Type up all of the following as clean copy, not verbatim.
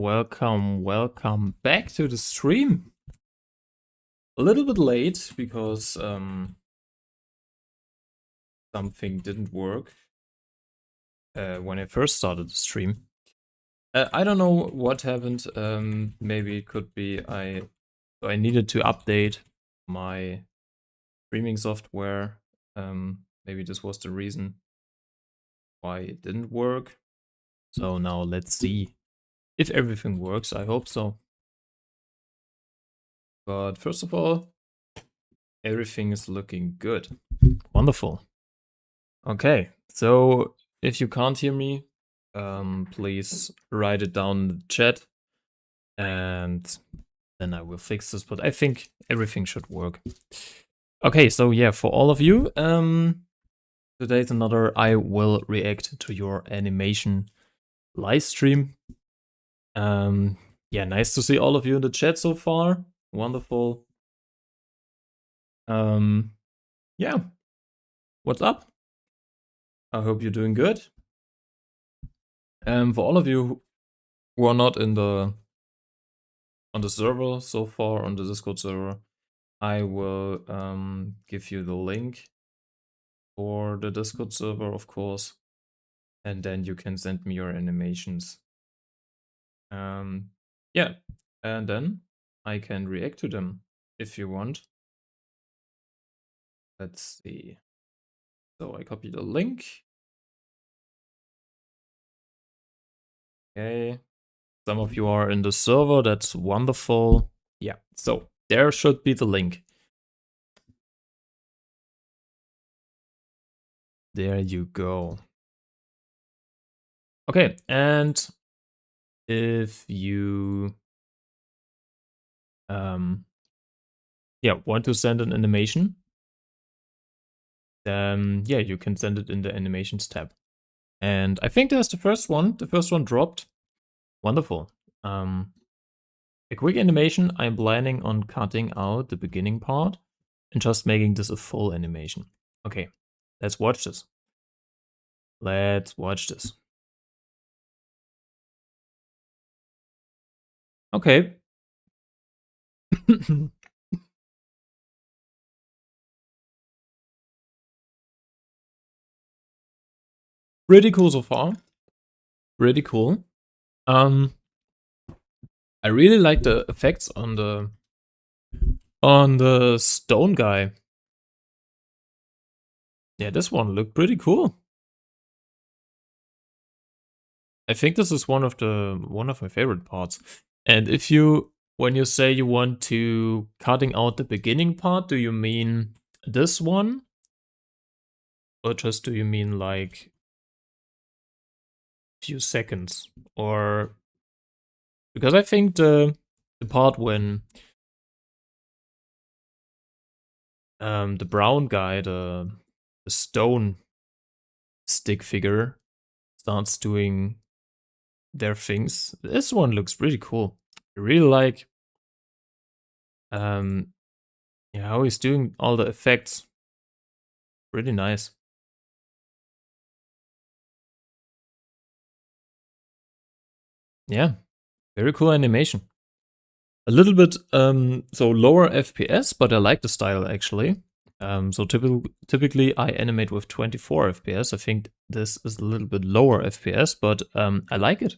Welcome back to the stream. A little bit late because something didn't work when I first started the stream. I don't know what happened. Maybe it could be I needed to update my streaming software. Maybe this was the reason why it didn't work. So now let's see if everything works. I hope so. But first of all, everything is looking good. Wonderful. Okay, so if you can't hear me, please write it down in the chat and then I will fix this, but I think everything should work. Okay, so yeah, for all of you, today's another I will react to your animation live stream. Yeah, nice to see all of you in the chat so far. Wonderful. Yeah, what's up? I hope you're doing good. For all of you who are not on the server so far, on the Discord server, I will give you the link for the Discord server, of course, and then you can send me your animations. Yeah, and then I can react to them if you want. Let's see. So I copy the link. Okay. Some of you are in the server, that's wonderful. Yeah, so there should be the link. There you go. Okay, and if you want to send an animation, then yeah, you can send it in the animations tab. And I think there's the first one. The first one dropped. Wonderful. A quick animation. I'm planning on cutting out the beginning part and just making this a full animation. Okay, let's watch this. Let's watch this. Okay. Pretty cool so far. Pretty cool. I really like the effects on the stone guy. Yeah, this one looked pretty cool. I think this is one of my favorite parts. And if you, when you say you want to cutting out the beginning part, do you mean this one? Or just do you mean like few seconds? Or because I think the part when the brown guy, the stone stick figure starts doing their things, this one looks pretty cool. I really like yeah, how he's doing all the effects. Pretty nice. Yeah, very cool animation. A little bit so lower FPS, but I like the style actually. So typically I animate with 24 FPS. I think this is a little bit lower FPS, but I like it.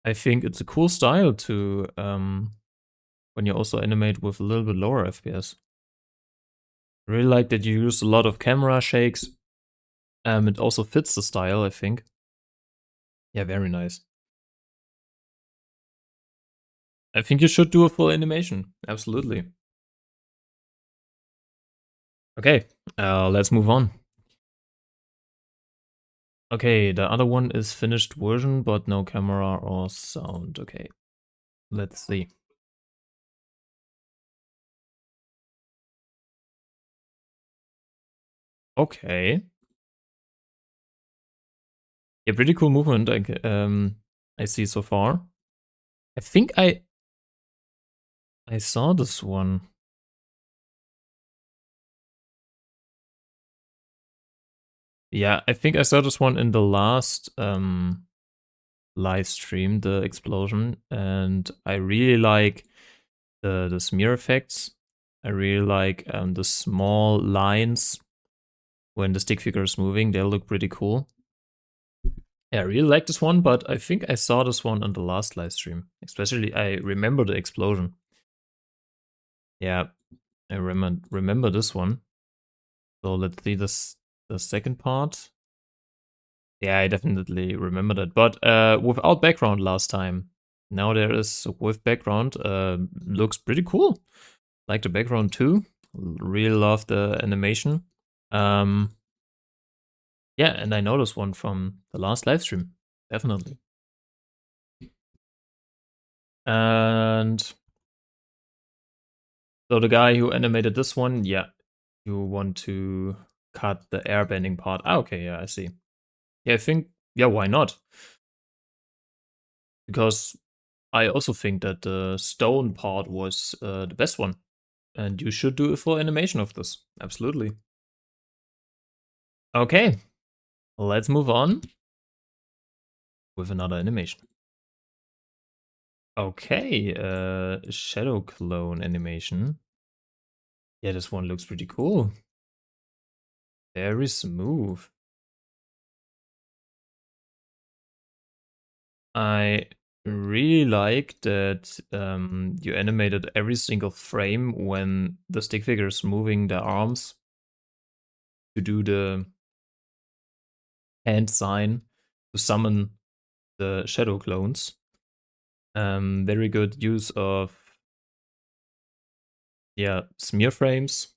I think it's a cool style to when you also animate with a little bit lower FPS. I really like that you use a lot of camera shakes. It also fits the style, I think. Yeah, very nice. I think you should do a full animation. Absolutely. Okay, let's move on. Okay, the other one is finished version, but no camera or sound. Okay, let's see. Okay. Yeah, pretty cool movement I see so far. I think I saw this one. Yeah, I think I saw this one in the last live stream, the explosion, and I really like the smear effects. I really like the small lines when the stick figure is moving. They look pretty cool. Yeah, I really like this one, but I think I saw this one on the last live stream. Especially, I remember the explosion. Yeah, I remember this one. So let's see the second part. Yeah, I definitely remember that. But without background last time. Now there is with background. Looks pretty cool. Like the background too. Really love the animation. Um, yeah, and I know this one from the last live stream. Definitely. And so the guy who animated this one, yeah, you want to cut the airbending part. Ah, okay, yeah, I see. Yeah, I think, yeah, why not? Because I also think that the stone part was the best one. And you should do a full animation of this. Absolutely. Okay, let's move on with another animation. Okay, shadow clone animation. Yeah, this one looks pretty cool. Very smooth. I really like that you animated every single frame when the stick figure is moving their arms to do the hand sign to summon the shadow clones. Very good use of smear frames,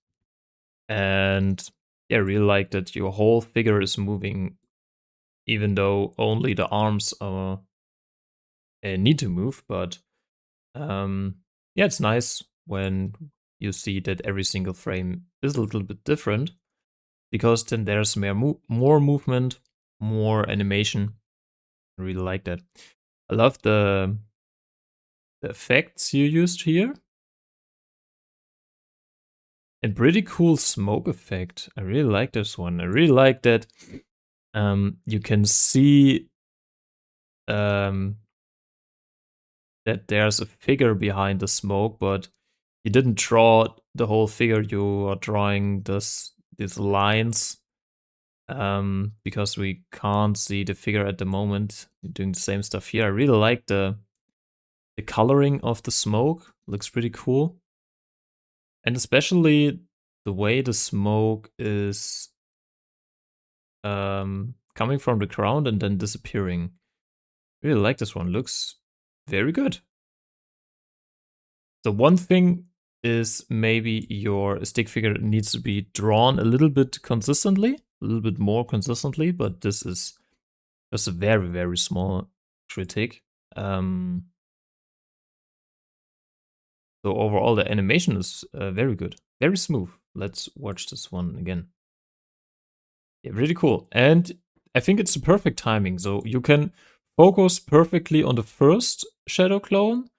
and yeah, I really like that your whole figure is moving, even though only the arms are need to move. But yeah, it's nice when you see that every single frame is a little bit different, because then there's more movement, more animation. I really like that. I love the effects you used here. And pretty cool smoke effect. I really like this one. I really like that you can see that there's a figure behind the smoke, but you didn't draw the whole figure. You are drawing these lines because we can't see the figure at the moment. You're doing the same stuff here. I really like the coloring of the smoke. Looks pretty cool. And especially the way the smoke is coming from the ground and then disappearing. Really like this one. Looks very good. So one thing is maybe your stick figure needs to be drawn a little bit consistently, a little bit more consistently, but this is just a very, very small critique. So overall, the animation is very good, very smooth. Let's watch this one again. Yeah, really cool. And I think it's the perfect timing. So you can focus perfectly on the first shadow clone,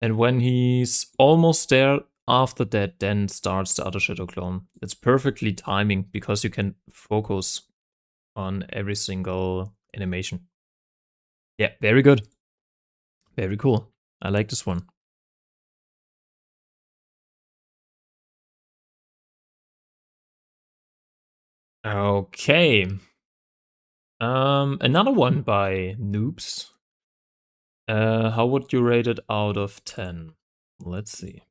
and when he's almost there, after that, then starts the other shadow clone. It's perfectly timing because you can focus on every single animation. Yeah, very good. Very cool. I like this one. Okay. Another one by Noobs. How would you rate it out of 10? Let's see.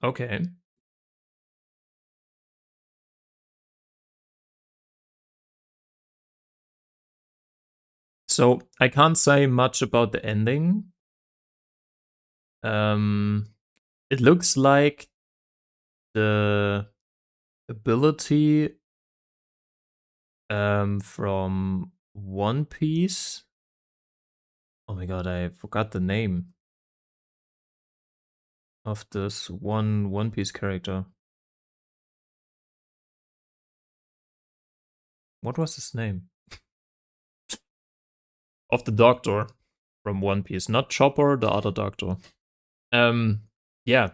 Okay. So I can't say much about the ending. It looks like the ability from One Piece. Oh my god, I forgot the name of this One Piece character. What was his name? Of the Doctor from One Piece, not Chopper, the other Doctor. Yeah,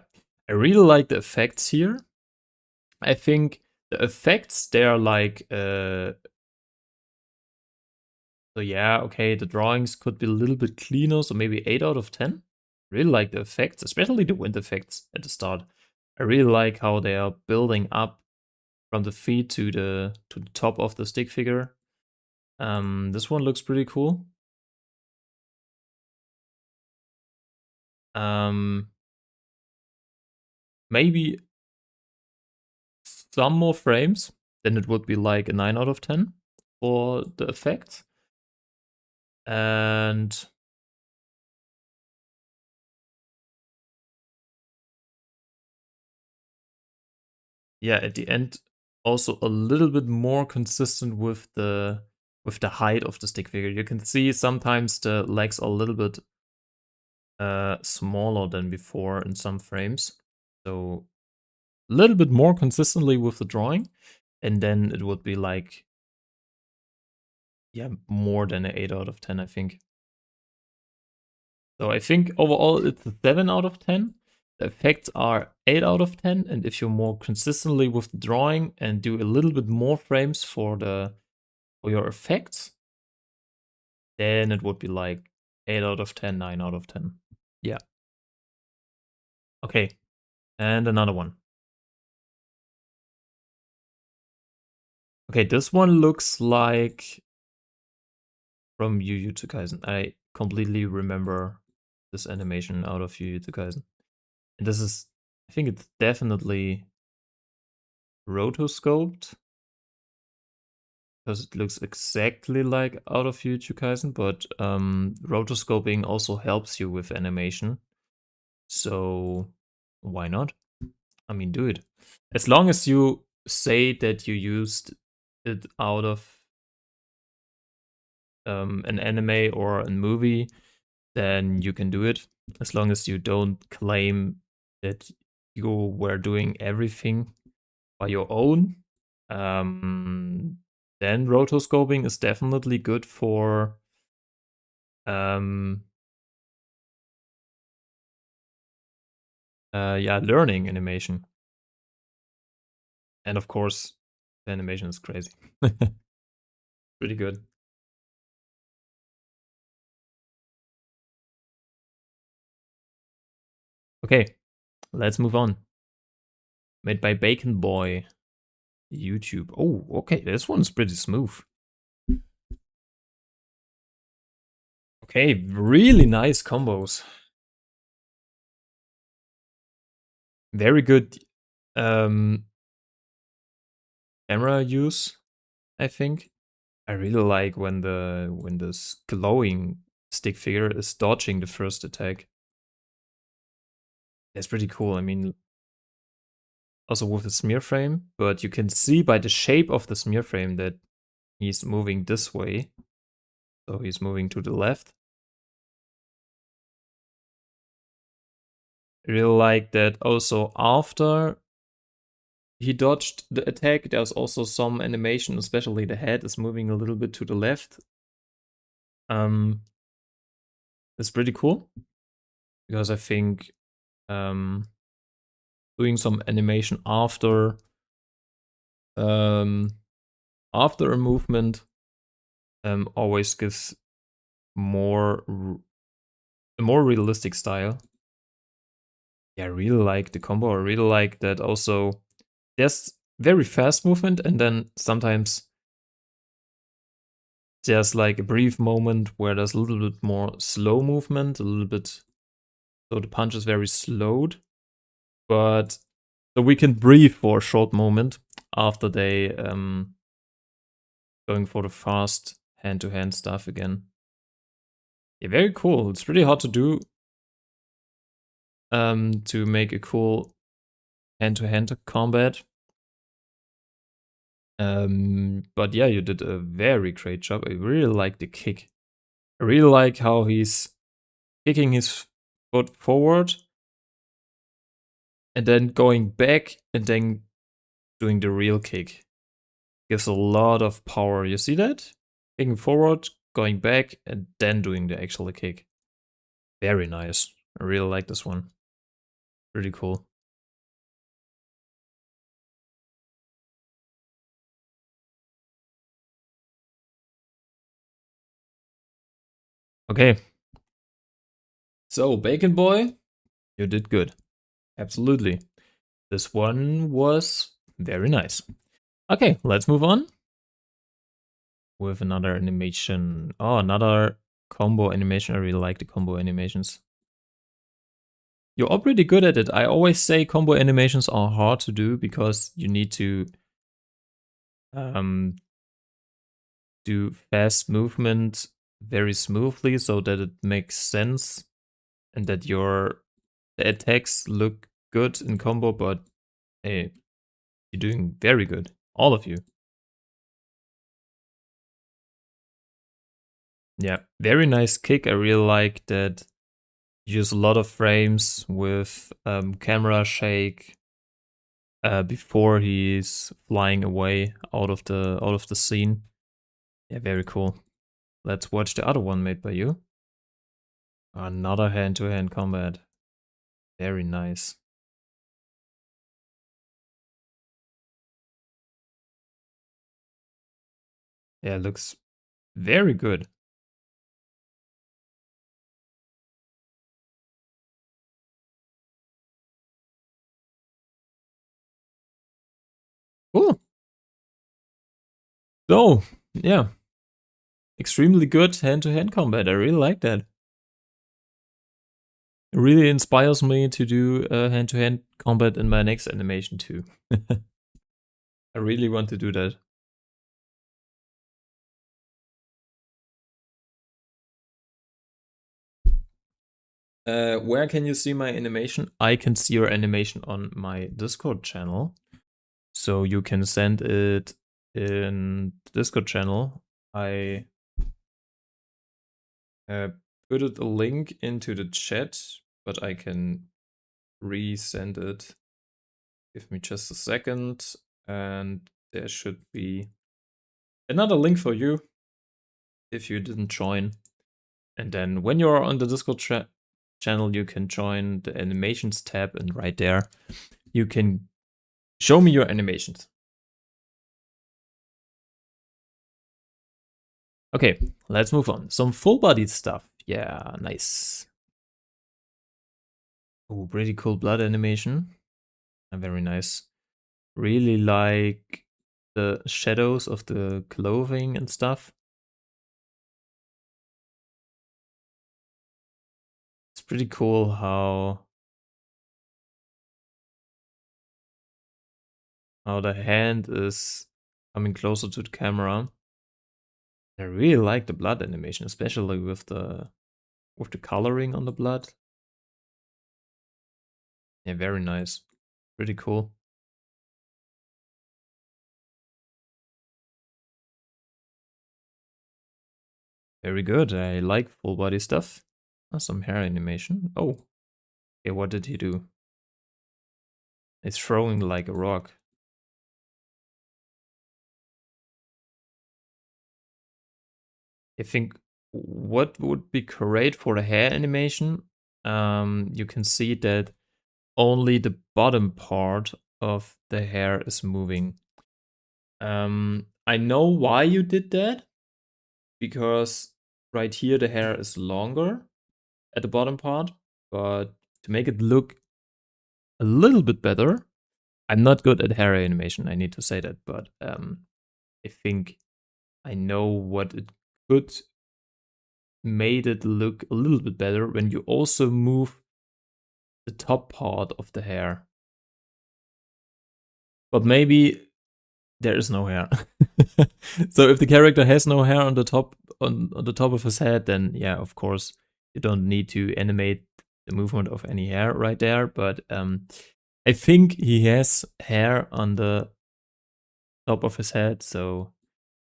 I really like the effects here. I think The effects, they are like, so yeah, okay, the drawings could be a little bit cleaner, so maybe 8 out of 10. Really like the effects, especially the wind effects at the start. I really like how they are building up from the feet to the top of the stick figure. This one looks pretty cool. Maybe some more frames, then it would be like a 9 out of 10 for the effects. And yeah, at the end, also a little bit more consistent with the height of the stick figure. You can see sometimes the legs are a little bit smaller than before in some frames. So a little bit more consistently with the drawing, and then it would be like, yeah, more than an 8 out of 10, I think. So I think overall it's a 7 out of 10. The effects are 8 out of 10, and if you're more consistently with the drawing and do a little bit more frames for your effects, then it would be like 8 out of 10, 9 out of 10. Yeah. Okay. And another one. Okay, this one looks like from Jujutsu Kaisen. I completely remember this animation out of Jujutsu Kaisen. And this is, I think it's definitely rotoscoped, because it looks exactly like out of Jujutsu Kaisen, but rotoscoping also helps you with animation. So why not? I mean, do it. As long as you say that you used it out of an anime or a movie, then you can do it. As long as you don't claim that you were doing everything by your own, then rotoscoping is definitely good for um, yeah, learning animation. And of course, the animation is crazy. Pretty good. Okay, let's move on. Made by Bacon Boy. YouTube. Oh, okay, this one's pretty smooth. Okay, really nice combos. Very good camera use, I think. I really like when this glowing stick figure is dodging the first attack. That's pretty cool. I mean, also with the smear frame, but you can see by the shape of the smear frame that he's moving this way. So he's moving to the left. I really like that also after he dodged the attack, there's also some animation, especially the head is moving a little bit to the left. It's pretty cool, because I think doing some animation um, after a movement always gives a more realistic style. Yeah, I really like the combo. I really like that also there's very fast movement, and then sometimes there's like a brief moment where there's a little bit more slow movement, a little bit, so the punch is very slowed, but so we can breathe for a short moment after they going for the fast hand-to-hand stuff again. Yeah, very cool. It's pretty hard to do to make a cool hand-to-hand combat. But yeah, you did a very great job. I really like the kick. I really like how he's kicking his foot forward and then going back and then doing the real kick. Gives a lot of power. You see that? Kicking forward, going back, and then doing the actual kick. Very nice. I really like this one. Pretty cool. Okay. So, Bacon Boy, you did good. Absolutely. This one was very nice. Okay, let's move on with another animation. Oh, another combo animation. I really like the combo animations. You're all pretty good at it. I always say combo animations are hard to do because you need to um, do fast movement very smoothly so that it makes sense and that your attacks look good in combo, but hey, you're doing very good. All of you. Yeah, very nice kick. I really like that you use a lot of frames with camera shake before he's flying away out of the scene. Yeah, very cool. Let's watch the other one made by you. Another hand-to-hand combat. Very nice. Yeah, looks very good. Cool. So, yeah, extremely good hand-to-hand combat. I really like that. It really inspires me to do hand-to-hand combat in my next animation too. I really want to do that. Where can you see my animation? I can see your animation on my Discord channel. So you can send it in the Discord channel. I put it a link into the chat, but I can resend it. Give me just a second, and there should be another link for you if you didn't join. And then when you're on the Discord channel, you can join the animations tab, and right there, you can show me your animations. Okay, let's move on. Some full body stuff. Yeah, nice. Oh, pretty cool blood animation. Very nice. Really like the shadows of the clothing and stuff. It's pretty cool how the hand is coming closer to the camera. I really like the blood animation, especially with the coloring on the blood. Yeah, very nice. Pretty cool. Very good. I like full body stuff. Some hair animation. Oh, okay, what did he do? It's throwing like a rock. I think what would be great for the hair animation, you can see that only the bottom part of the hair is moving. I know why you did that, because right here the hair is longer at the bottom part, but to make it look a little bit better, I'm not good at hair animation, I need to say that, but I think I know what it could made it look a little bit better when you also move the top part of the hair. But maybe there is no hair. So if the character has no hair on the top on the top of his head, then yeah, of course you don't need to animate the movement of any hair right there. But I think he has hair on the top of his head, so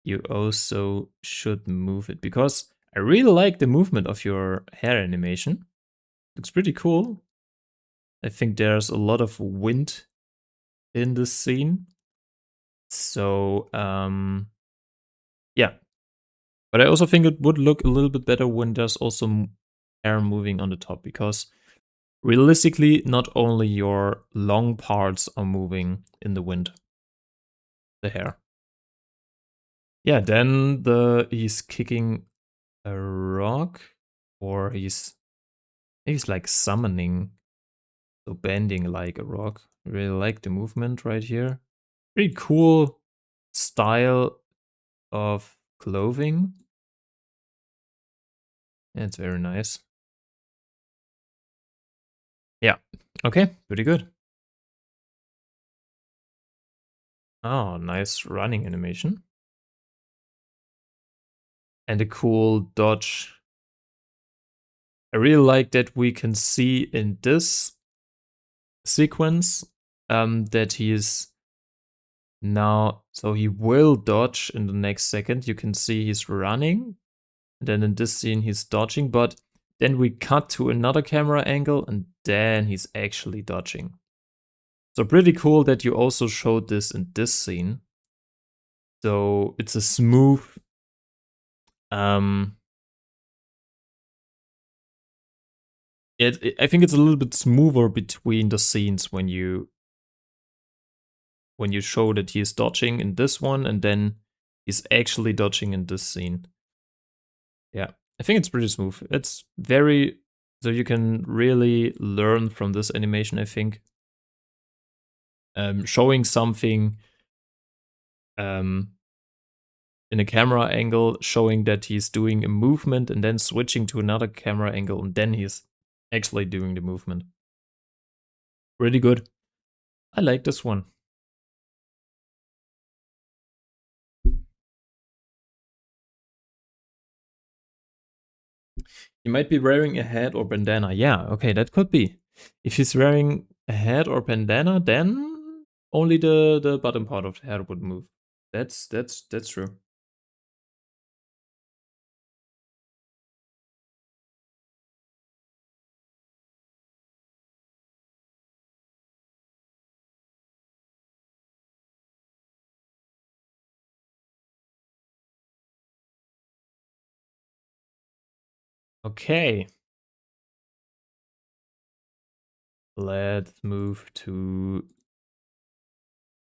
you also should move it because I really like the movement of your hair animation. Looks pretty cool. I think there's a lot of wind in this scene. So, yeah. But I also think it would look a little bit better when there's also hair moving on the top because realistically, not only your long parts are moving in the wind, the hair. Yeah, then he's kicking a rock. Or he's like summoning, so bending like a rock. Really like the movement right here. Pretty cool style of clothing. It's very nice. Yeah. Okay, pretty good. Oh, nice running animation. And a cool dodge. I really like that we can see in this sequence that he is now, so he will dodge in the next second. You can see he's running. And then in this scene, he's dodging, but then we cut to another camera angle and then he's actually dodging. So pretty cool that you also showed this in this scene. So it's a smooth, I think it's a little bit smoother between the scenes when you show that he's dodging in this one and then he's actually dodging in this scene. Yeah, I think it's pretty smooth. It's very, so you can really learn from this animation, I think. Showing something in a camera angle, showing that he's doing a movement and then switching to another camera angle and then he's actually doing the movement. Really good. I like this one. He might be wearing a hat or bandana. Yeah, okay, that could be. If he's wearing a hat or bandana, then only the bottom part of the head would move. That's true. Okay. Let's move to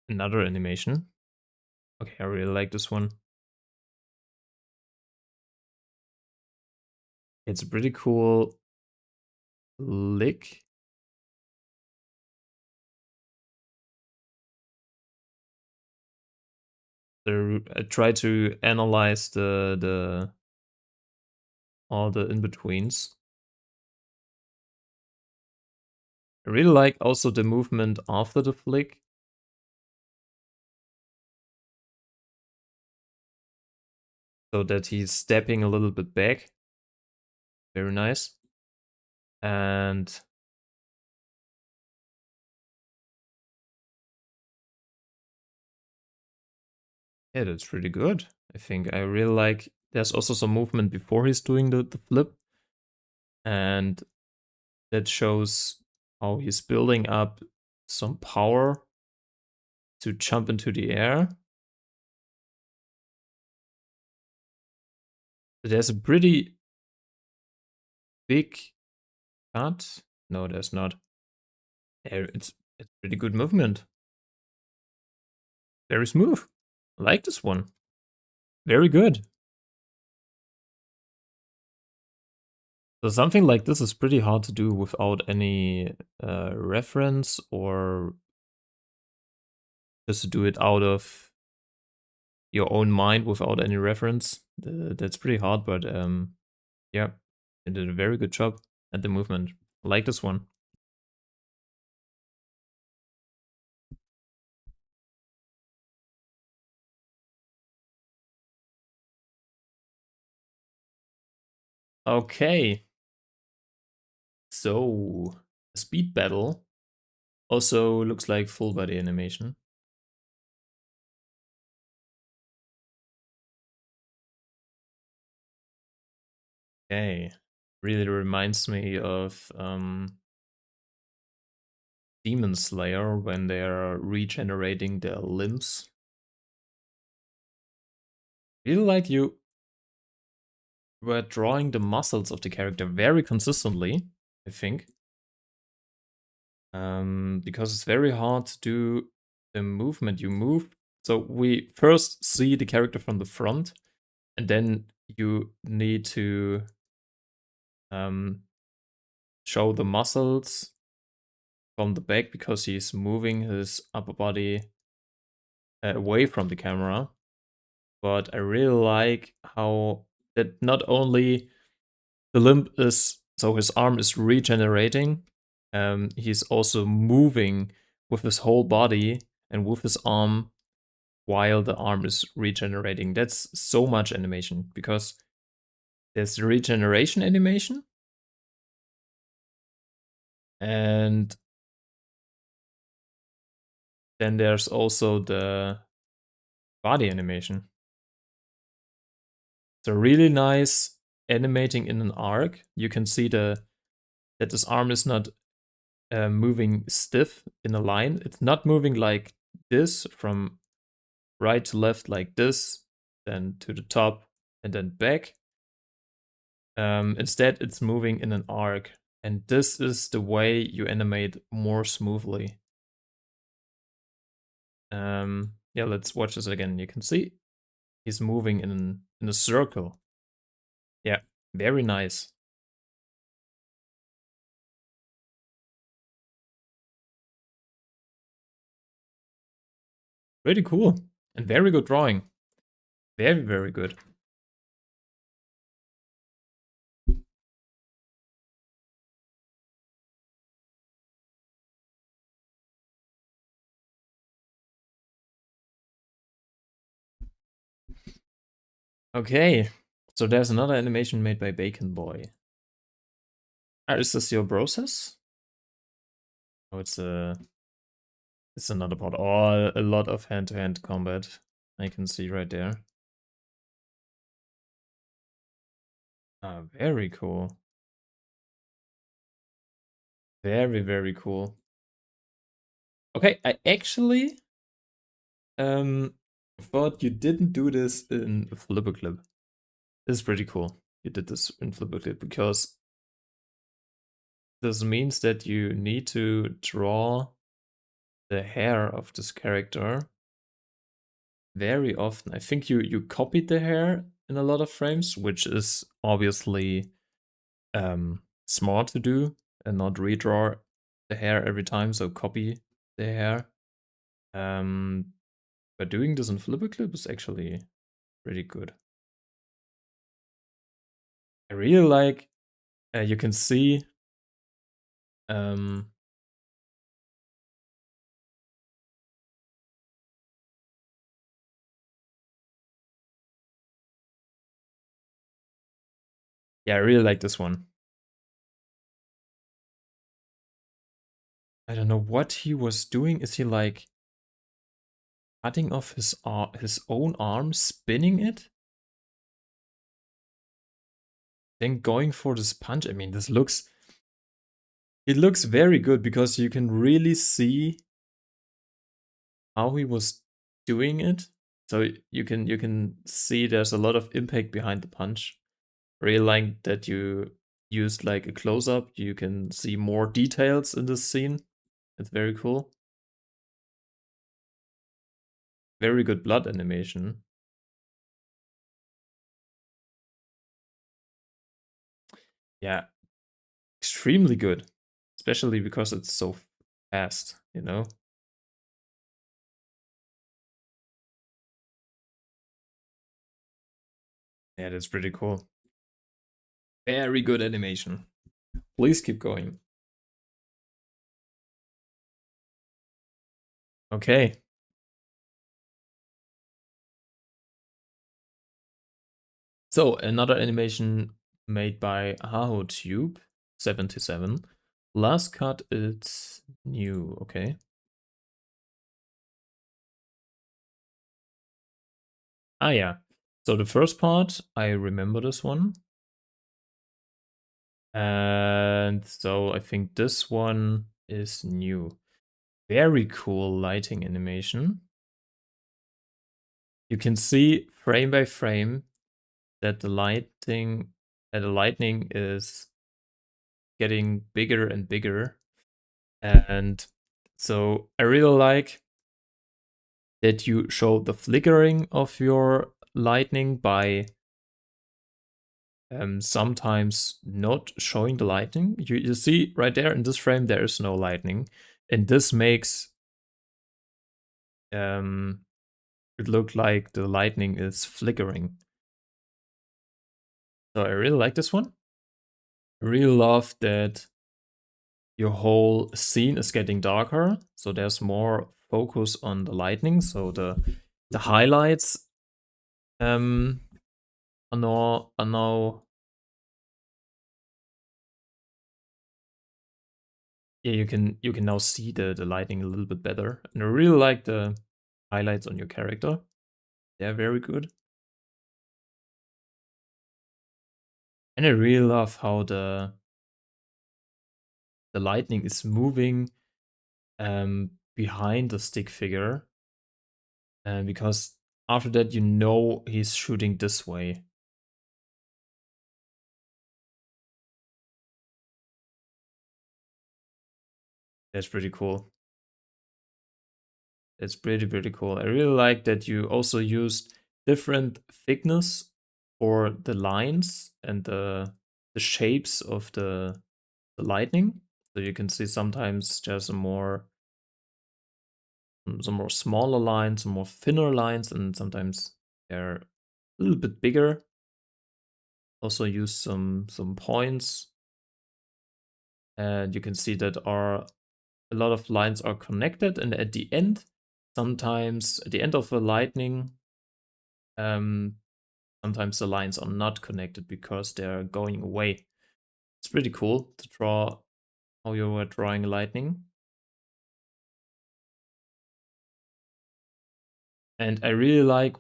another animation. Okay, I really like this one. It's a pretty cool lick. I try to analyze the all the in-betweens. I really like also the movement after the flick. So that he's stepping a little bit back. Very nice. And yeah, that's really good. I think I really like, there's also some movement before he's doing the flip. And that shows how he's building up some power to jump into the air. There's a pretty big cut. No, there's not. It's pretty good movement. Very smooth. I like this one. Very good. So something like this is pretty hard to do without any reference, or just to do it out of your own mind without any reference. That's pretty hard, but yeah, it did a very good job at the movement. I like this one. Okay. So, speed battle also looks like full body animation. Okay. Really reminds me of Demon Slayer when they're regenerating their limbs. Feel like you were drawing the muscles of the character very consistently, I think. Because it's very hard to do the movement you move. So we first see the character from the front, and then you need to show the muscles from the back because he's moving his upper body away from the camera. But I really like how that not only the limb is, so his arm is regenerating, he's also moving with his whole body and with his arm while the arm is regenerating. That's so much animation because there's the regeneration animation and then there's also the body animation. So really nice animating in an arc. You can see that this arm is not moving stiff in a line. It's not moving like this from right to left like this, then to the top and then back. Instead, it's moving in an arc. And this is the way you animate more smoothly. Yeah, let's watch this again. You can see he's moving in a circle. Yeah, very nice. Pretty cool. And very good drawing. Very, very good. Okay, so there's another animation made by Bacon Boy. Is this your process? Oh, it's another part. Oh, a lot of hand-to-hand combat. I can see right there. Ah, very cool. Very, very cool. Okay, I actually thought you didn't do this in Flipper Clip. This is pretty cool. You did this in Flipper Clip because this means that you need to draw the hair of this character very often. I think you copied the hair in a lot of frames, which is obviously smart to do and not redraw the hair every time, so copy the hair. But doing this in Flipper Clip is actually pretty good. I really like, you can see, um, yeah, I really like this one. I don't know what he was doing. Is he like cutting off his own arm, spinning it, then going for this punch? I mean, it looks very good because you can really see how he was doing it. So you can see there's a lot of impact behind the punch. Really like that you used like a close up. You can see more details in this scene. It's very cool. Very good blood animation. Yeah, extremely good. Especially because it's so fast, you know? Yeah, that's pretty cool. Very good animation. Please keep going. Okay. So another animation made by Haho Tube 77. Last cut it's new, okay. Ah yeah. So the first part, I remember this one. And so I think this one is new. Very cool lighting animation. You can see frame by frame that the lightning is getting bigger and bigger. And so I really like that you show the flickering of your lightning by sometimes not showing the lightning. You see right there in this frame there is no lightning, and this makes it look like the lightning is flickering. So I really like this one. I really love that your whole scene is getting darker, so there's more focus on the lightning. So the highlights are now yeah, you can now see the lighting a little bit better. And I really like the highlights on your character. They're very good. And I really love how the lightning is moving behind the stick figure. Because after that you know he's shooting this way. That's pretty cool. It's pretty cool. I really like that you also used different thickness for the lines and the shapes of the lightning. So you can see sometimes there's some more smaller lines, some more thinner lines, and sometimes they're a little bit bigger. Also use some points, and you can see that a lot of lines are connected, and at the end, sometimes at the end of a lightning, um, sometimes the lines are not connected because they're going away. It's pretty cool to draw how you were drawing lightning. And I really like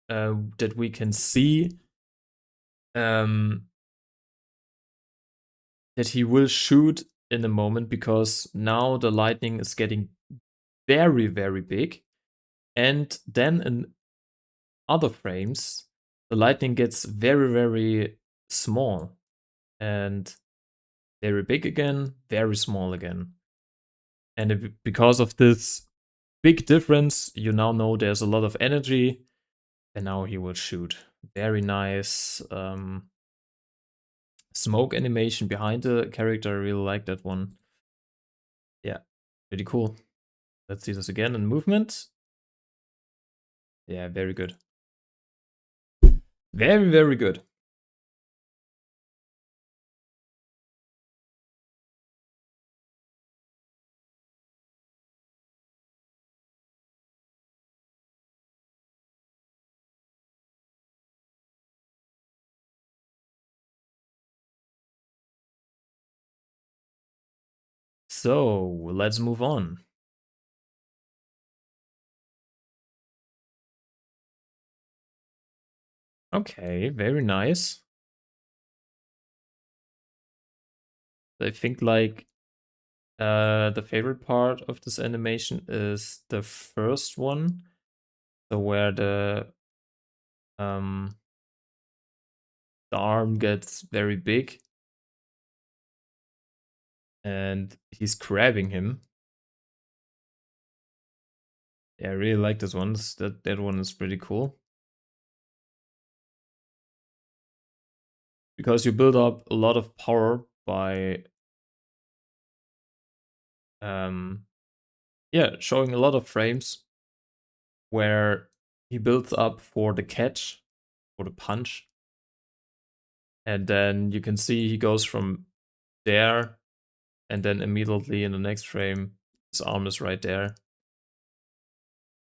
that we can see um, that he will shoot in a moment because now the lightning is getting very big. And then in other frames, the lightning gets very small and very big again, very small again. And because of this big difference, you now know there's a lot of energy, and now he will shoot. Very nice smoke animation behind the character. I really like that one. Yeah, pretty cool. Let's see this again in movement. Yeah, very good. Very good. So let's move on. Okay, very nice. I think like the favorite part of this animation is the first one, so where um the arm gets very big and he's grabbing him. Yeah, I really like this one. That one is pretty cool. Because you build up a lot of power by yeah, showing a lot of frames where he builds up for the catch, for the punch. And then you can see he goes from there, and then immediately in the next frame, his arm is right there.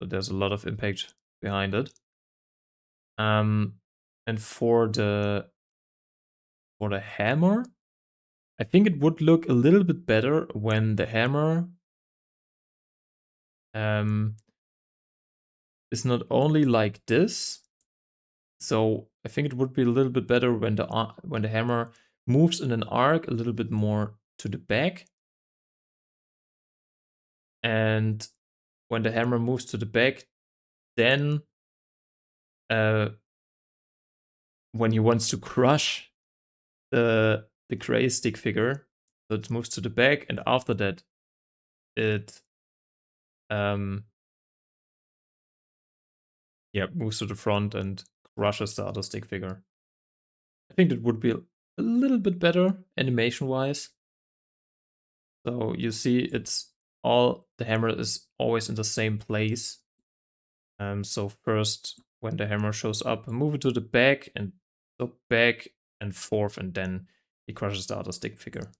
So there's a lot of impact behind it. And for the hammer, I think it would look a little bit better when the hammer um, is not only like this. So I think it would be a little bit better when the hammer moves in an arc a little bit more to the back. And when the hammer moves to the back, then when he wants to crush the gray stick figure, so it moves to the back, and after that it um yeah moves to the front and crushes the other stick figure. I think it would be a little bit better animation-wise. So you see it's the hammer is always in the same place. So first, when the hammer shows up, move it to the back and so back and forth, and then he crushes the other stick figure.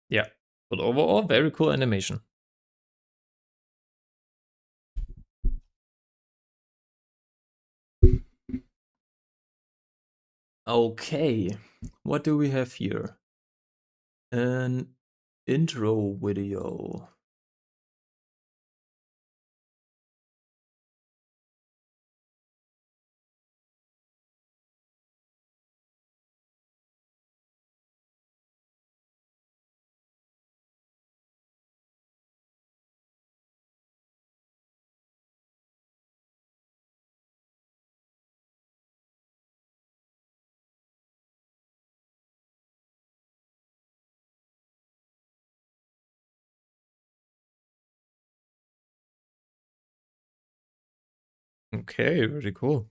Yeah, but overall, very cool animation. Okay, what do we have here? An intro video. Okay, very cool.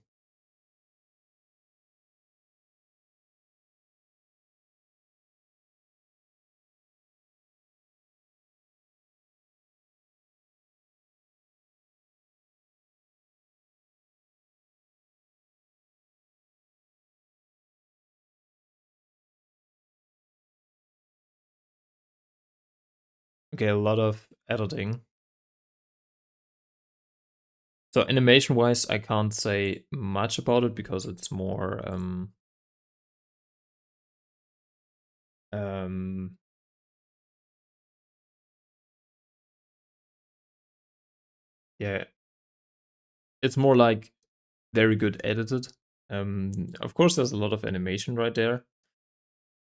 Okay, a lot of editing. So animation-wise, I can't say much about it because it's more um yeah, it's more like very good edited. Of course, there's a lot of animation right there,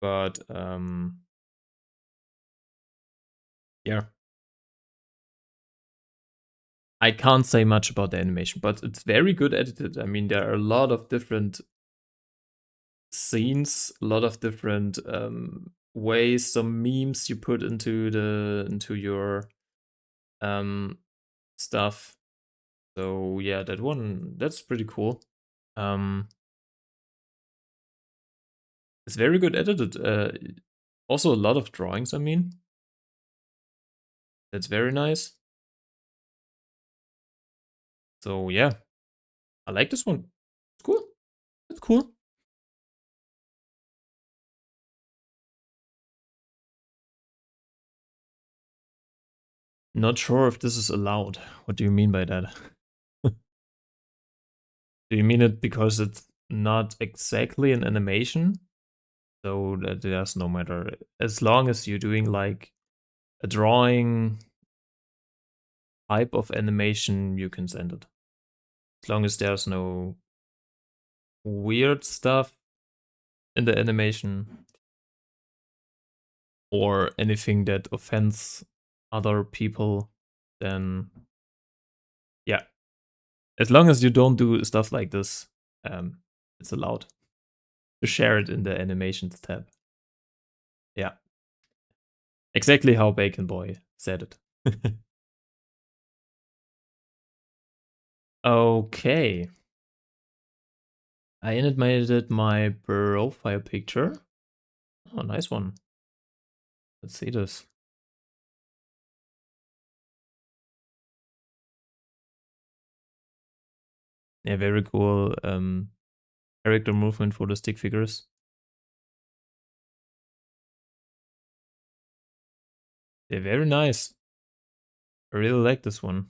but yeah, I can't say much about the animation, but it's very good edited. I mean, there are a lot of different scenes, a lot of different ways, some memes you put into your um stuff. So yeah, that's pretty cool. Um, it's very good edited. Also a lot of drawings. I mean, that's very nice. So yeah, I like this one. It's cool. It's cool. Not sure if this is allowed. What do you mean by that? Do you mean it because it's not exactly an animation? So that there's no matter. As long as you're doing like a drawing type of animation, you can send it. As long as there's no weird stuff in the animation or anything that offends other people, then yeah. As long as you don't do stuff like this, it's allowed to share it in the animations tab. Yeah. Exactly how Bacon Boy said it. Okay. I animated my profile picture. Oh, nice one. Let's see this. Yeah, very cool character movement for the stick figures. They're very nice. I really like this one.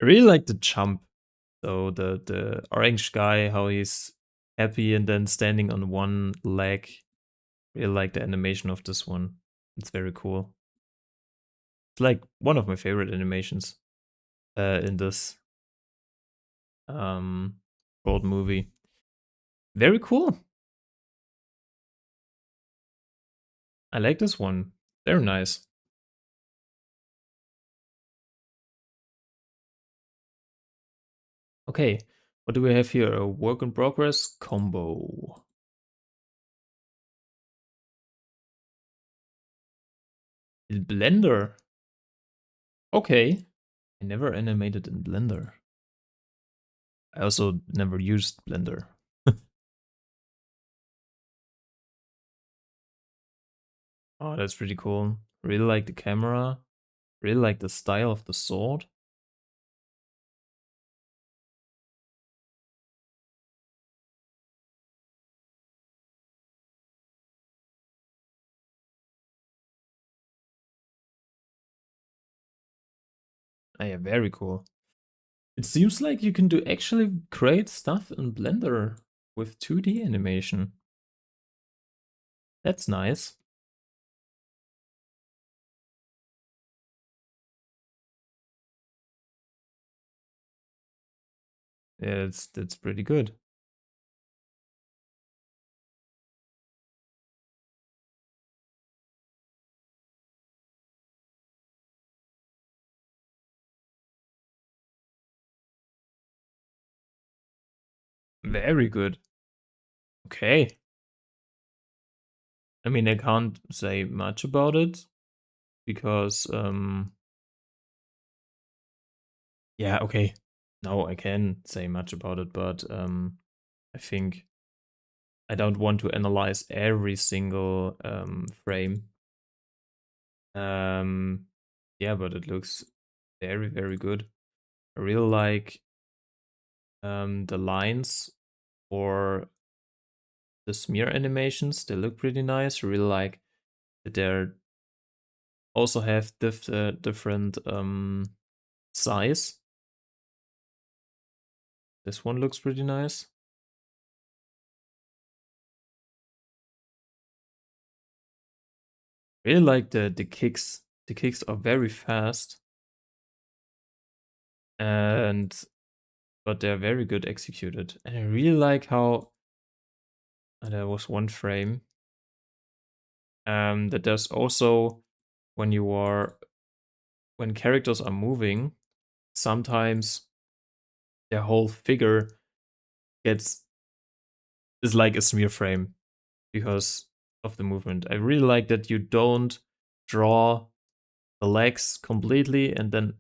I really like the jump. So the orange guy, how he's happy and then standing on one leg. Really like the animation of this one. It's very cool. It's like one of my favorite animations in this um old movie. Very cool. I like this one. Very nice. Okay, what do we have here? A work in progress combo. In Blender. Okay. I never animated in Blender. I also never used Blender. Oh, that's pretty cool. Really like the camera. Really like the style of the sword. Oh, yeah, very cool. It seems like you can do actually great stuff in Blender with 2D animation. That's nice. Yeah, that's pretty good. Very good. Okay. I mean, I can't say much about it because yeah, okay. No, I can say much about it, but I think I don't want to analyze every single frame. Um yeah, but it looks very, very good. I really like the lines for the smear animations. They look pretty nice. I really like that they're also have different size. This one looks pretty nice. Really like the kicks. The kicks are very fast, and but they're very good executed. And I really like how there was one frame that there's also when you are when characters are moving, sometimes their whole figure gets is like a smear frame because of the movement. I really like that you don't draw the legs completely and then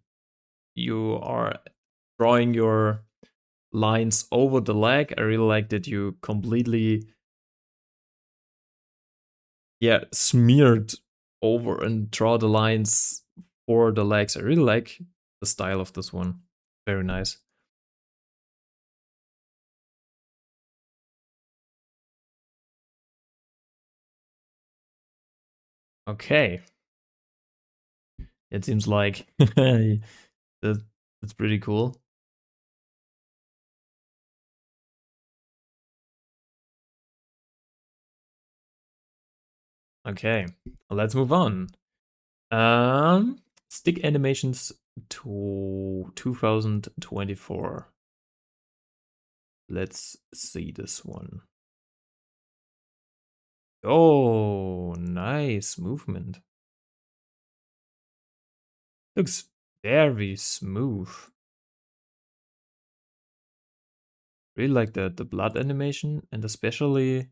you are drawing your lines over the leg. I really like that you completely, yeah, smeared over and draw the lines for the legs. I really like the style of this one. Very nice. Okay. It seems like that's pretty cool. Okay, let's move on. Stick animations to 2024. Let's see this one. Oh, nice movement. Looks very smooth. Really like the blood animation and especially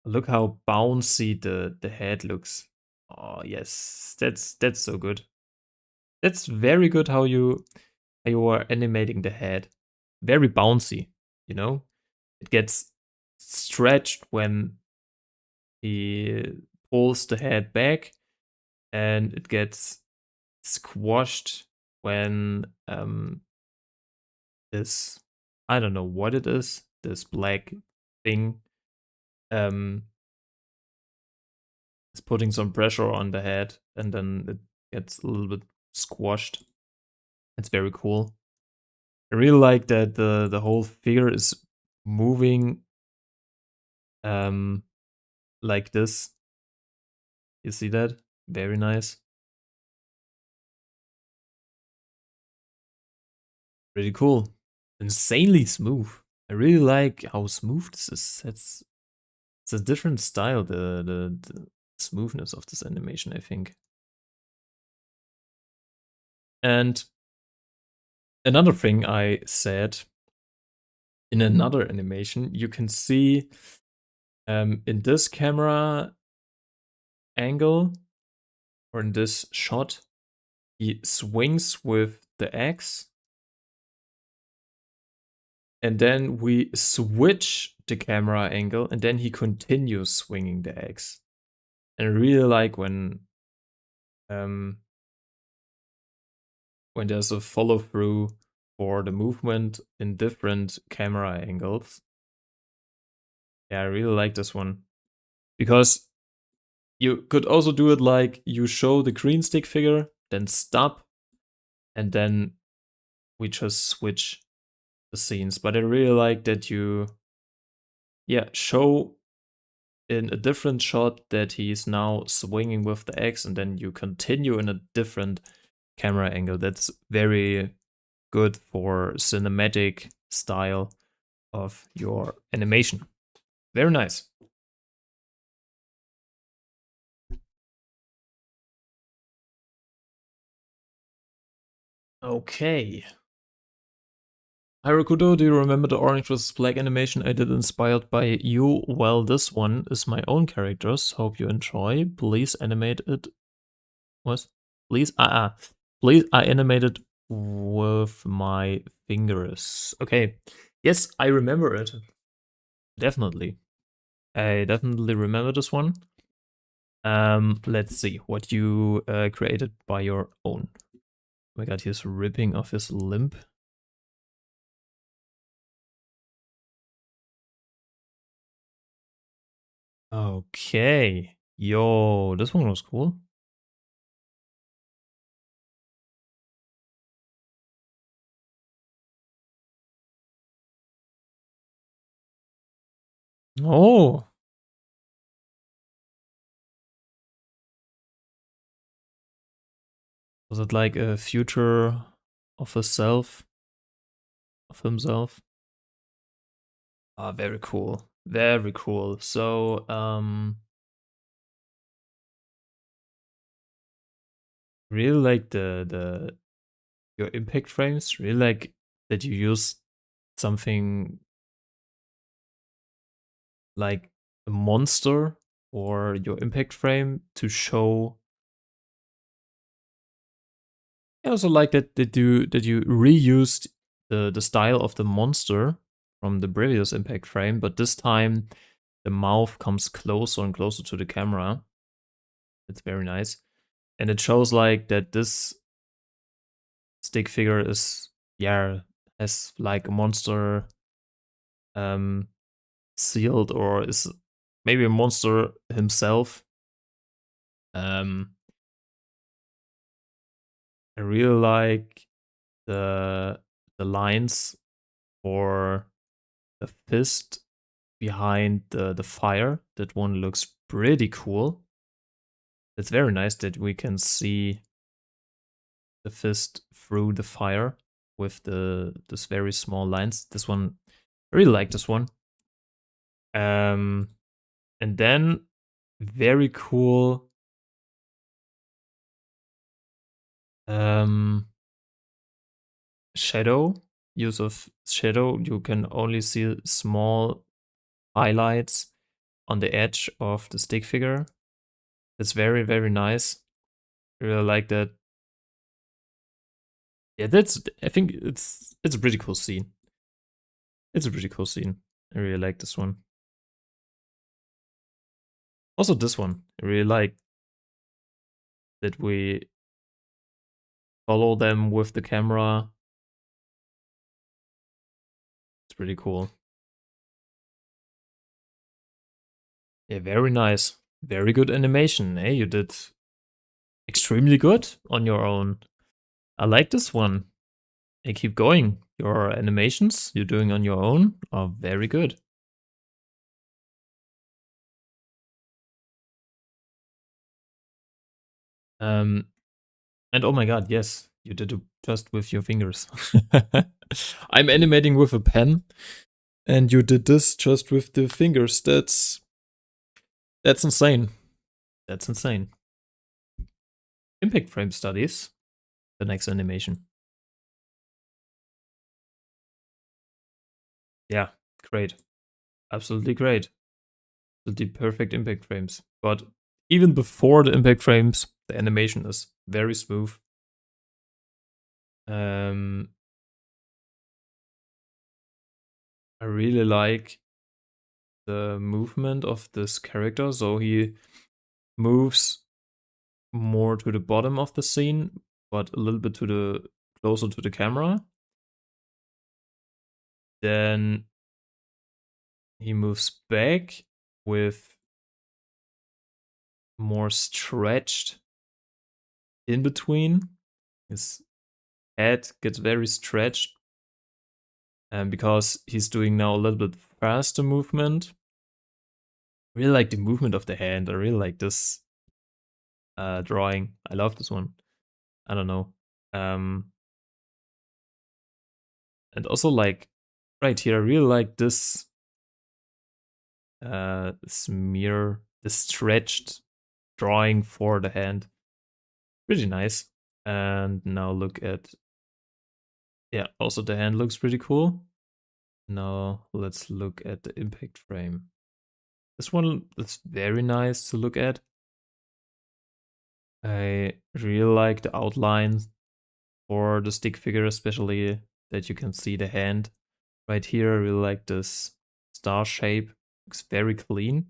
look how bouncy the head looks. Oh yes, that's so good. That's very good how you are animating the head. Very bouncy, you know? It gets stretched when he pulls the head back, and it gets squashed when this I don't know what it is, this black thing um is putting some pressure on the head and then it gets a little bit squashed. It's very cool. I really like that the whole figure is moving um like this. You see that? Very nice. Really cool. Insanely smooth. I really like how smooth this is. It's a different style, the smoothness of this animation, I think. And another thing I said in another animation, you can see in this camera angle or in this shot, he swings with the axe and then we switch the camera angle, and then he continues swinging the axe. And I really like when there's a follow through for the movement in different camera angles. Yeah, I really like this one because you could also do it like you show the green stick figure, then stop, and then we just switch the scenes. But I really like that you, yeah, show in a different shot that he's now swinging with the axe, and then you continue in a different camera angle. That's very good for cinematic style of your animation. Very nice. Okay. Hi Rakuto, do you remember the orange vs black animation I did inspired by you? Well, this one is my own characters. Hope you enjoy. Please animate it. What? Please? Please, I animated with my fingers. Okay. Yes, I remember it. Definitely. I definitely remember this one. Let's see what you created by your own. Oh my god, he's ripping off his limb. Okay. Yo, this one was cool. Oh, was it like a future of herself, of himself? Ah, very cool. Very cool. So, really like the your impact frames. Really like that you use something like a monster or your impact frame to show. I also like that you reused the style of the monster from the previous impact frame, but this time the mouth comes closer and closer to the camera. It's very nice. And it shows like that this stick figure is, yeah, has like a monster um sealed, or is maybe a monster himself. Um I really like the lines for the fist behind the fire. That one looks pretty cool. It's very nice that we can see the fist through the fire with the this very small lines. This one, I really like this one. Um, and then very cool. Um, shadow use of shadow. You can only see small highlights on the edge of the stick figure. It's very nice. I really like that. Yeah, that's. I think it's a pretty cool scene. It's a pretty cool scene. I really like this one. Also, this one I really like that we follow them with the camera. It's pretty cool. Yeah, very nice. Very good animation. Hey, you did extremely good on your own. I like this one. Hey, keep going. Your animations you're doing on your own are very good. Um, and oh my god, yes, you did it just with your fingers. I'm animating with a pen, and you did this just with the fingers. That's insane. That's insane. Impact frame studies. The next animation. Yeah, great. Absolutely great. The perfect impact frames. But even before the impact frames, the animation is very smooth. Um, I really like the movement of this character. So he moves more to the bottom of the scene, but a little bit to the closer to the camera. Then he moves back with more stretched in between. His head gets very stretched, and because he's doing now a little bit faster movement. I really like the movement of the hand. I really like this drawing. I love this one. I don't know. Um, and also like right here, I really like this mirror, the stretched drawing for the hand. Pretty nice. And now look at, yeah, also the hand looks pretty cool. Now let's look at the impact frame. This one is very nice to look at. I really like the outlines for the stick figure, especially that you can see the hand right here. I really like this star shape. Looks very clean.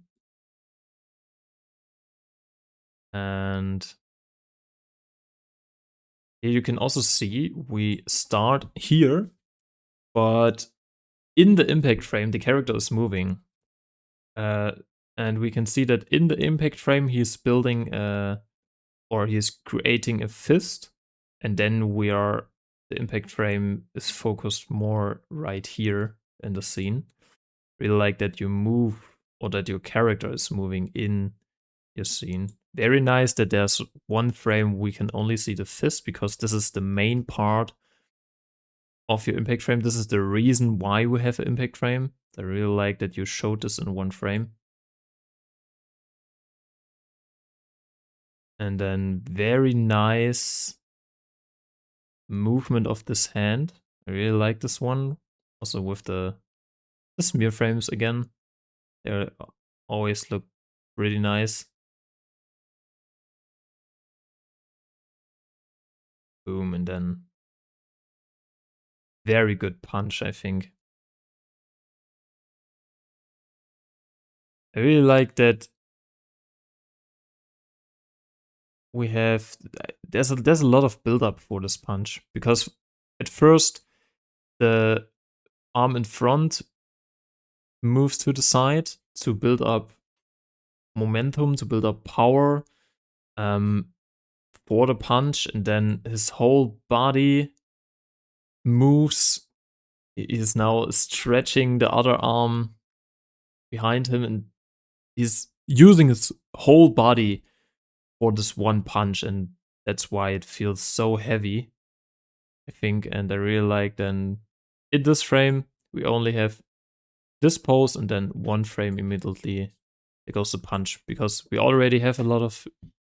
And here you can also see we start here, but in the impact frame, the character is moving. And we can see that in the impact frame, he's building or he's creating a fist. And then the impact frame is focused more right here in the scene. Really like that you move or that your character is moving in your scene. Very nice that there's one frame we can only see the fist because this is the main part of your impact frame. This is the reason why we have an impact frame. I really like that you showed this in one frame. And then very nice movement of this hand. I really like this one. Also with the smear frames again. They always look really nice. Boom, and then very good punch, I think. I really like that we have there's a lot of build up for this punch because at first the arm in front moves to the side to build up momentum, to build up power for the punch, and then his whole body moves. He is now stretching the other arm behind him, and he's using his whole body for this one punch, and that's why it feels so heavy, I think. And I really like then in this frame, we only have this pose and then one frame immediately it goes the punch because we already have a lot of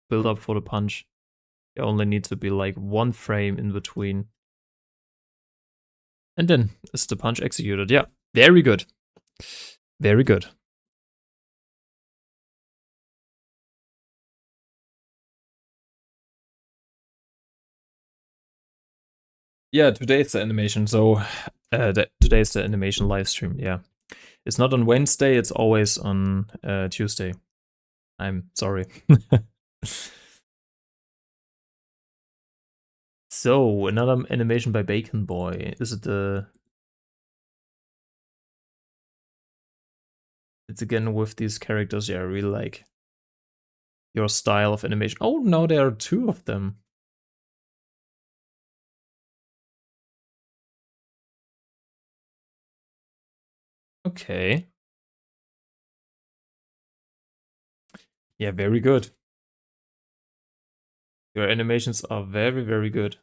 build up for the punch. It only needs to be like one frame in between. And then is the punch executed. Yeah, very good. Very good. Yeah, today's the animation. So today's the animation live stream. Yeah, it's not on Wednesday. It's always on Tuesday. I'm sorry. So another animation by Bacon Boy. Is it the? It's again with these characters. Yeah, I really like your style of animation. Oh, now there are two of them. Okay. Yeah, very good. Your animations are very, very good.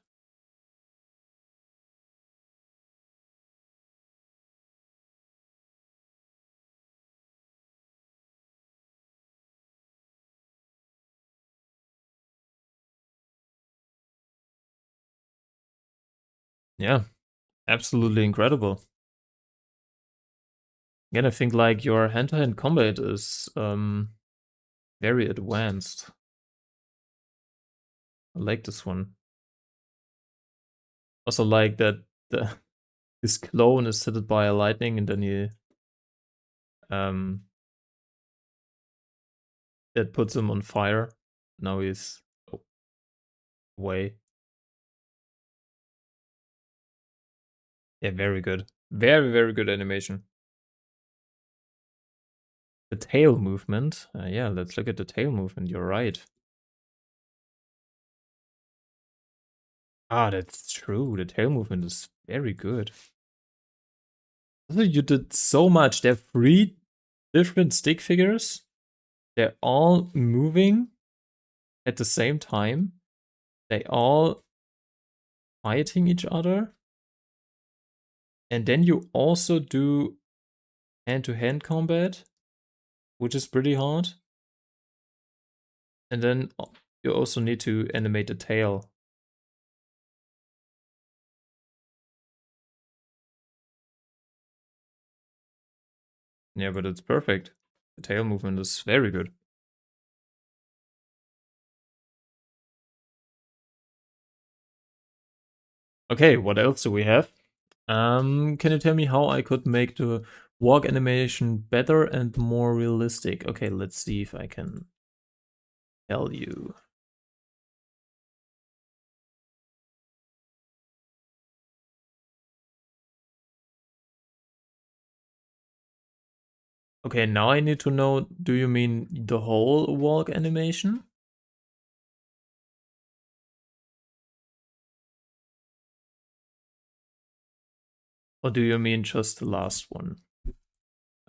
Yeah, absolutely incredible. Again, I think like your hand-to-hand combat is very advanced. I like this one. Also like that the his clone is hit by a lightning, and then he that puts him on fire. Now he's away. Yeah, very good. Very, very good animation. The tail movement. Yeah, let's look at the tail movement. You're right. Ah, that's true. The tail movement is very good. Also, you did so much. There are 3 different stick figures. They're all moving at the same time. They all fighting each other. And then you also do hand-to-hand combat, which is pretty hard. And then you also need to animate the tail. Yeah, but it's perfect. The tail movement is very good. Okay, what else do we have? Can you tell me how I could make the walk animation better and more realistic? Okay, let's see if I can tell you. Okay, now I need to know, do you mean the whole walk animation? Or do you mean just the last one?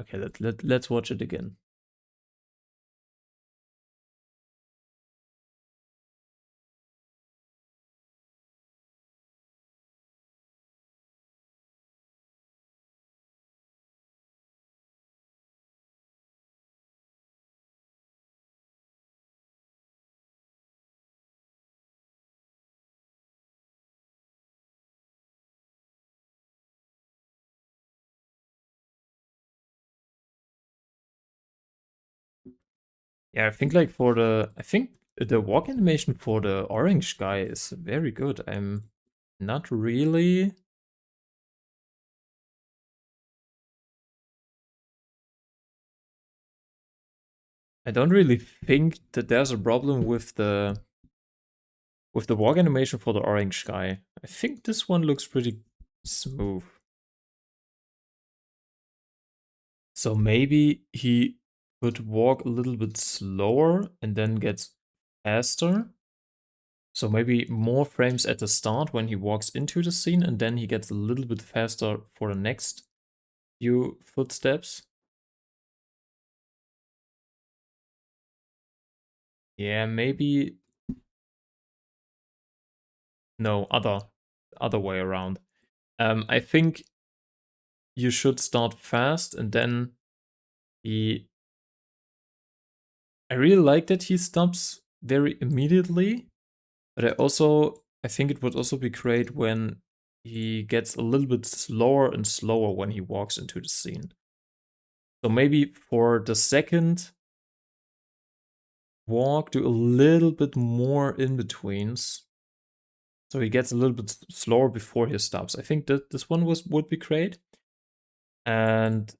Okay, let's watch it again. Yeah, I think like I think the walk animation for the orange guy is very good. I'm not really. I don't really think that there's a problem with the walk animation for the orange guy. I think this one looks pretty smooth. So maybe he could walk a little bit slower and then gets faster. So maybe more frames at the start when he walks into the scene, and then he gets a little bit faster for the next few footsteps. Yeah, maybe no, other way around. I think you should start fast and then he I really like that he stops very immediately, but I think it would also be great when he gets a little bit slower and slower when he walks into the scene. So maybe for the second walk, do a little bit more in betweens. So he gets a little bit slower before he stops. I think that this one would be great. And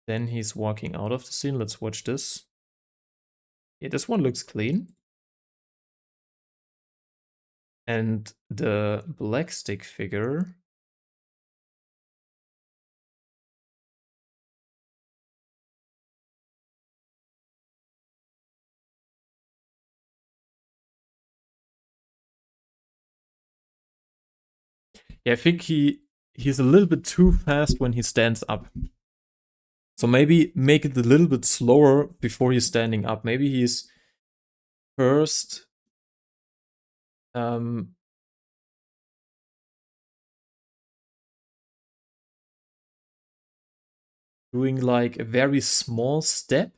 then he's walking out of the scene. Let's watch this. Yeah, this one looks clean. And the black stick figure. Yeah, I think he's a little bit too fast when he stands up. So maybe make it a little bit slower before he's standing up. Maybe he's first um doing like a very small step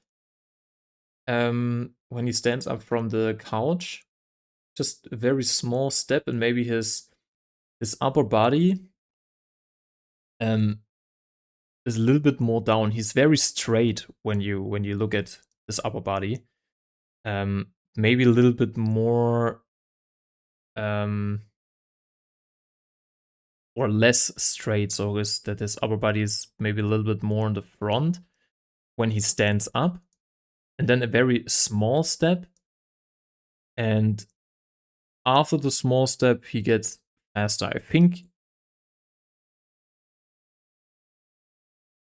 when he stands up from the couch. Just a very small step, and maybe his upper body um is a little bit more down. He's very straight when you look at his upper body. Maybe a little bit more um or less straight, so that his upper body is maybe a little bit more in the front when he stands up, and then a very small step, and after the small step he gets faster. I think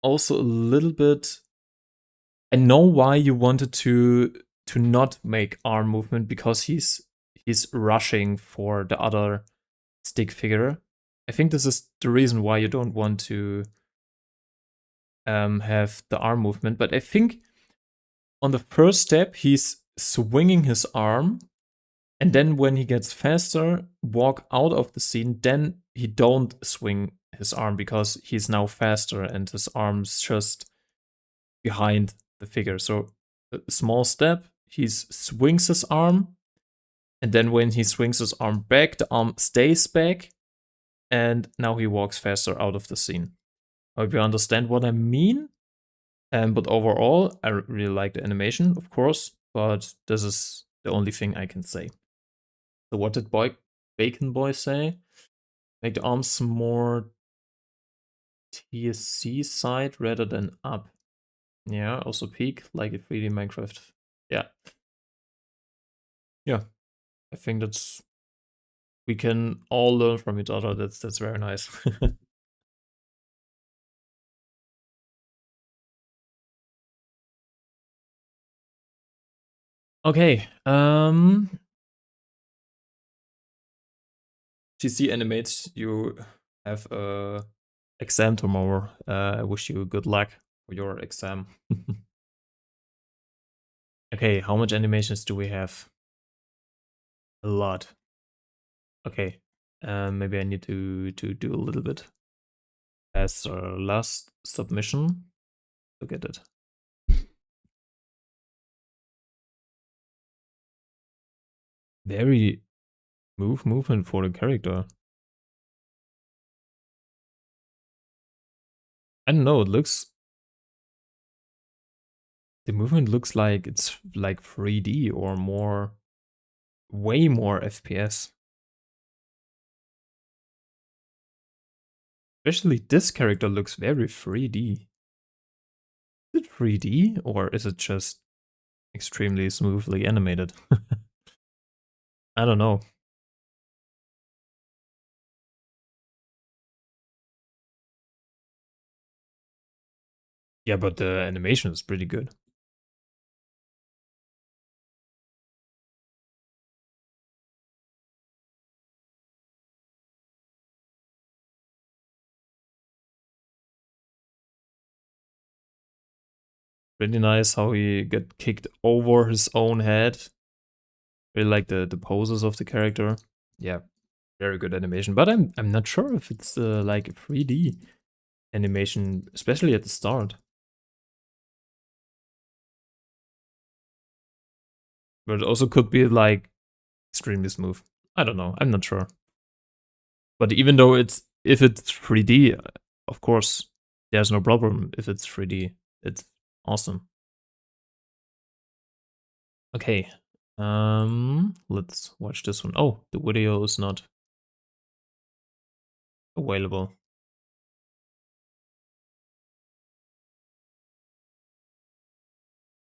also a little bit, I know why you wanted to not make arm movement, because he's rushing for the other stick figure. I think this is the reason why you don't want to have the arm movement. But I think on the first step he's swinging his arm, and then when he gets faster, walk out of the scene, then he don't swing his arm because he's now faster and his arm's just behind the figure. So a small step, he swings his arm, and then when he swings his arm back, the arm stays back, and now he walks faster out of the scene. I hope you understand what I mean. But overall, I really like the animation, of course, but this is the only thing I can say. So what did Bacon Boy say? Make the arms more TSC side rather than up. Yeah, also peak like a 3D Minecraft. Yeah. Yeah. I think we can all learn from each other. That's very nice. Okay. GC Animates, you have a exam tomorrow. I wish you good luck for your exam. Okay, how much animations do we have? A lot. Okay. Maybe I need to do a little bit as last submission to get it. Very movement for the character. I don't know, the movement looks like it's like 3D or more, way more FPS. Especially this character looks very 3D. Is it 3D or is it just extremely smoothly animated? I don't know. Yeah, but the animation is pretty good. Pretty nice how he get kicked over his own head. Really like the poses of the character. Yeah, very good animation. But I'm not sure if it's like a 3D animation, especially at the start. But it also could be like extremely smooth. I don't know. I'm not sure. But even though if it's 3D, of course, there's no problem if it's 3D. It's awesome. Okay. Let's watch this one. Oh, the video is not available.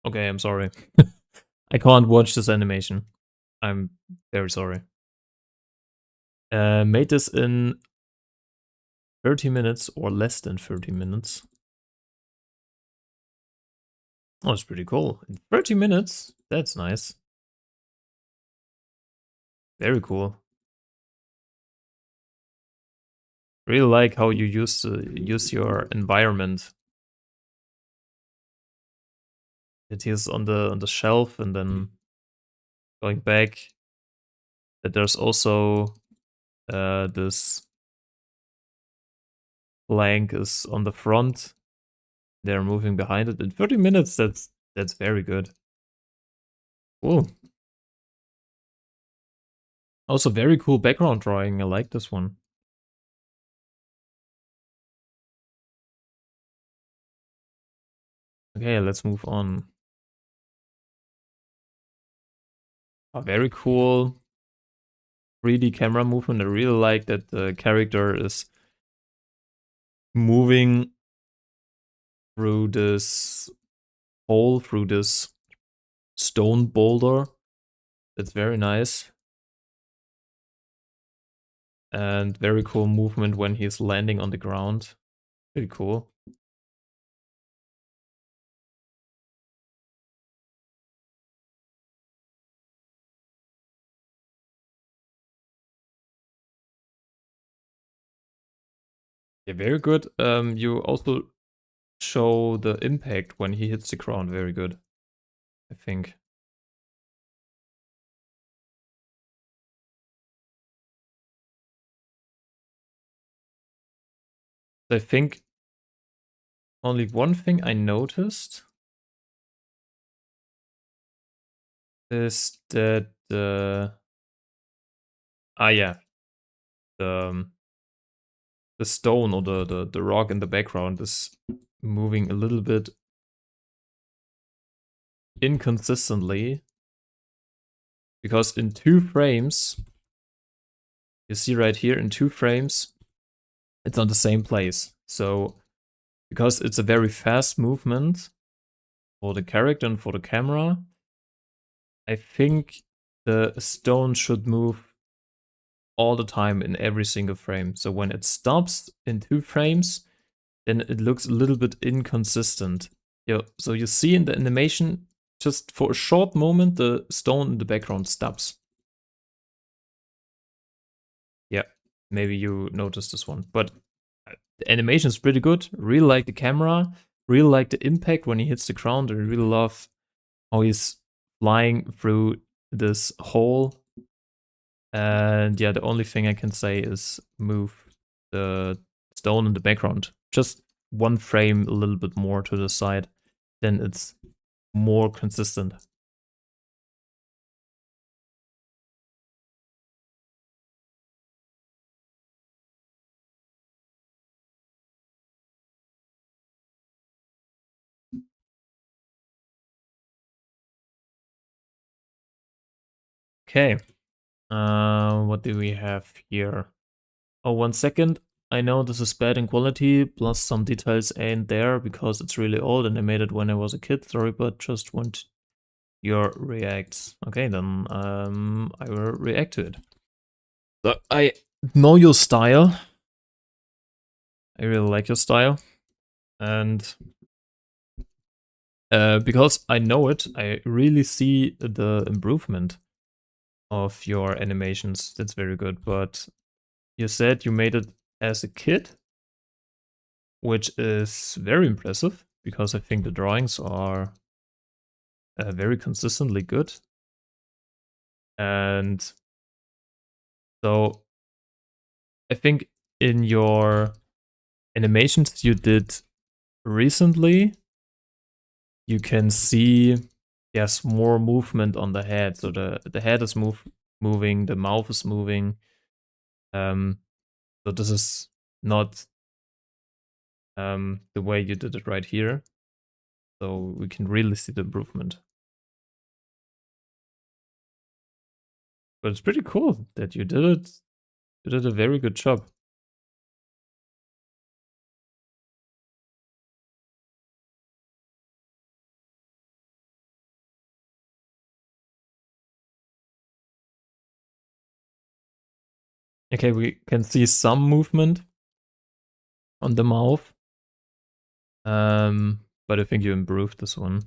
Okay, I'm sorry. I can't watch this animation. I'm very sorry. Made this in 30 minutes or less than 30 minutes. Oh, it's pretty cool. In 30 minutes? That's nice. Very cool. Really like how you use your environment. It is on the shelf and then going back. That there's also this plank is on the front. They're moving behind it in 30 minutes. That's very good. Cool. Also very cool background drawing. I like this one. Okay, let's move on. A very cool 3D camera movement. I really like that the character is moving through this hole, through this stone boulder. It's very nice. And very cool movement when he's landing on the ground. Pretty cool. Yeah, very good. You also show the impact when he hits the ground. Very good, I think. I think only one thing I noticed is that yeah, the the stone or the rock in the background is moving a little bit inconsistently, because in 2 frames, you see right here, in 2 frames, it's on the same place. So because it's a very fast movement for the character and for the camera, I think the stone should move all the time in every single frame. So when it stops in 2 frames, then it looks a little bit inconsistent. Yeah, so you see in the animation, just for a short moment, the stone in the background stops. Yeah, maybe you noticed this one. But the animation is pretty good. Really like the camera. Really like the impact when he hits the ground. I really love how he's flying through this hole. And yeah, the only thing I can say is move the stone in the background just 1 frame a little bit more to the side. Then it's more consistent. Okay. What do we have here? Oh, 1 second. I know this is bad in quality, plus some details ain't there because it's really old and I made it when I was a kid. Sorry, but just want your reacts. Okay, then I will react to it. So I know your style. I really like your style. And because I know it, I really see the improvement of your animations. That's very good. But you said you made it as a kid, which is very impressive because I think the drawings are very consistently good. And so I think in your animations you did recently, you can see, yes, more movement on the head. So the head is moving, the mouth is moving. So this is not the way you did it right here. So we can really see the improvement. But it's pretty cool that you did it. You did a very good job. Okay, we can see some movement on the mouth. But I think you improved this one.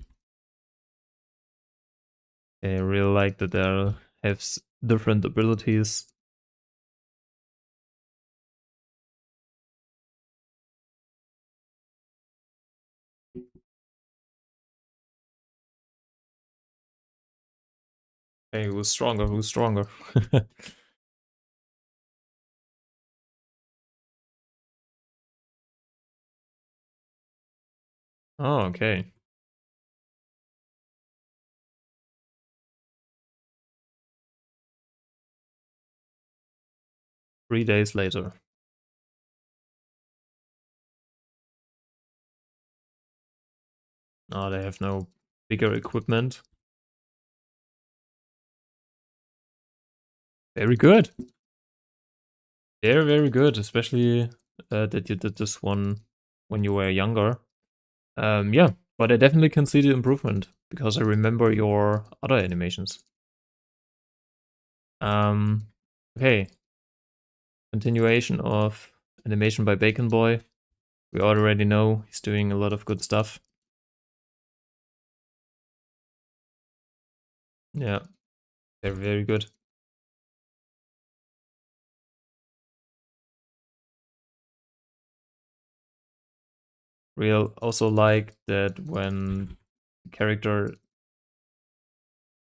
I really like that they have different abilities. Hey, who's stronger? Who's stronger? Oh, okay. Three days later. Oh, they have no bigger equipment. Very good. Very, very good. Especially that you did this one when you were younger. Yeah, but I definitely can see the improvement because I remember your other animations. Okay. Continuation of animation by Bacon Boy. We already know he's doing a lot of good stuff. Yeah, they're very good. Real also like that when the character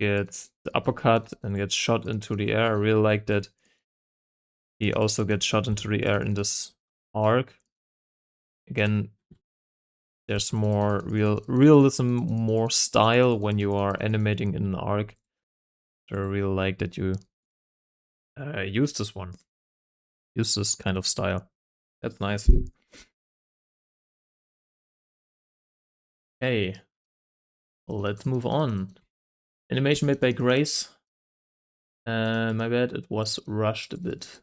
gets the uppercut and gets shot into the air. I really like that he also gets shot into the air in this arc. Again, there's more realism, more style when you are animating in an arc. So I really like that you use this one, use this kind of style. That's nice. Hey, let's move on. Animation made by Grace. My bad, it was rushed a bit.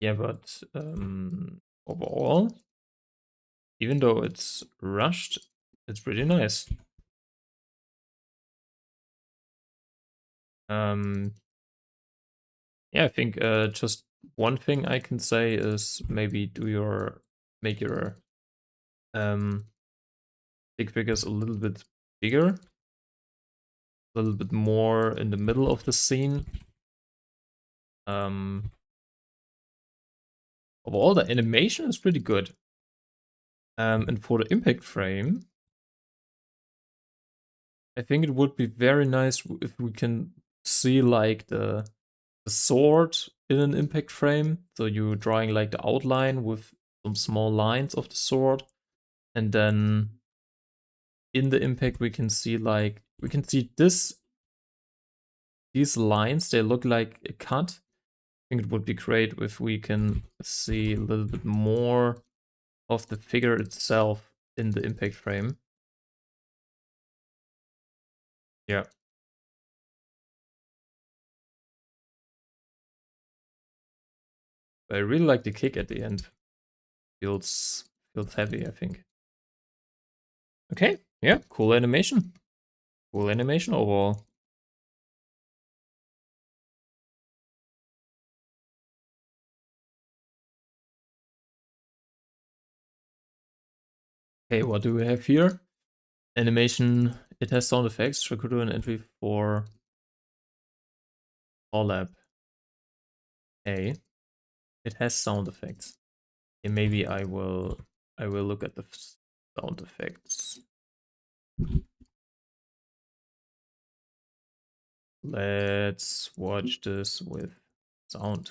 Yeah, but overall, even though it's rushed, it's pretty nice. Um, yeah, I think just one thing I can say is maybe make your stick figures a little bit bigger, a little bit more in the middle of the scene. Overall, the animation is pretty good. And for the impact frame, I think it would be very nice if we can see like the sword in an impact frame. So you're drawing like the outline with some small lines of the sword, and then in the impact we can see these lines. They look like a cut. I think it would be great if we can see a little bit more of the figure itself in the impact frame. Yeah. But I really like the kick at the end. Feels heavy, I think. Okay, yeah, cool animation. Cool animation overall. Okay, what do we have here? Animation, it has sound effects. Rakuto an entry for collab. Okay, it has sound effects. Okay, maybe I will look at the sound effects. Let's watch this with sound.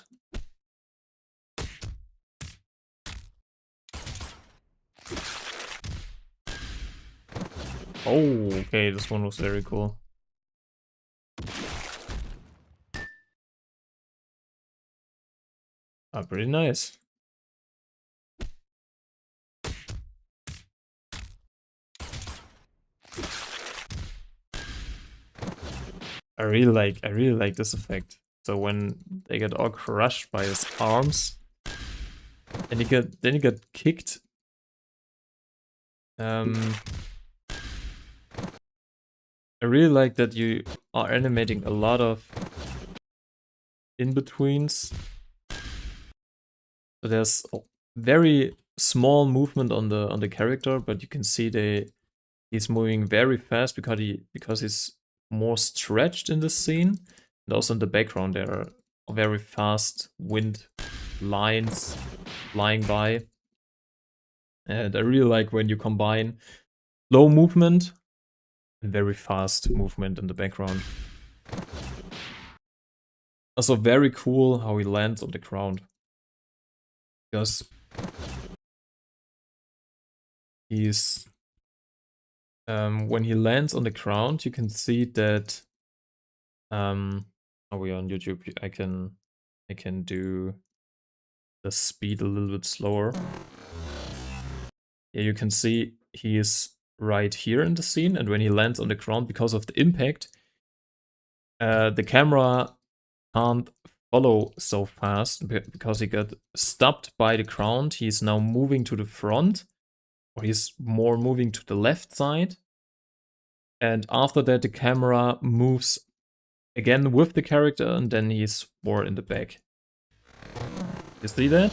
Oh, okay, this one was very cool. Pretty nice. I really like this effect. So when they get all crushed by his arms, and then he get kicked. I really like that you are animating a lot of in-betweens. So there's a very small movement on the character, but you can see he's moving very fast because he's more stretched in the scene. And also in the background there are very fast wind lines flying by. And I really like when you combine low movement and very fast movement in the background. Also very cool how he lands on the ground. Because he's when he lands on the ground, you can see that are we on YouTube? I can do the speed a little bit slower. Yeah, you can see he is right here in the scene, and when he lands on the ground because of the impact, The camera can't follow so fast because he got stopped by the ground. He's now moving to the front, or he's more moving to the left side. And after that, the camera moves again with the character, and then he's more in the back. You see that?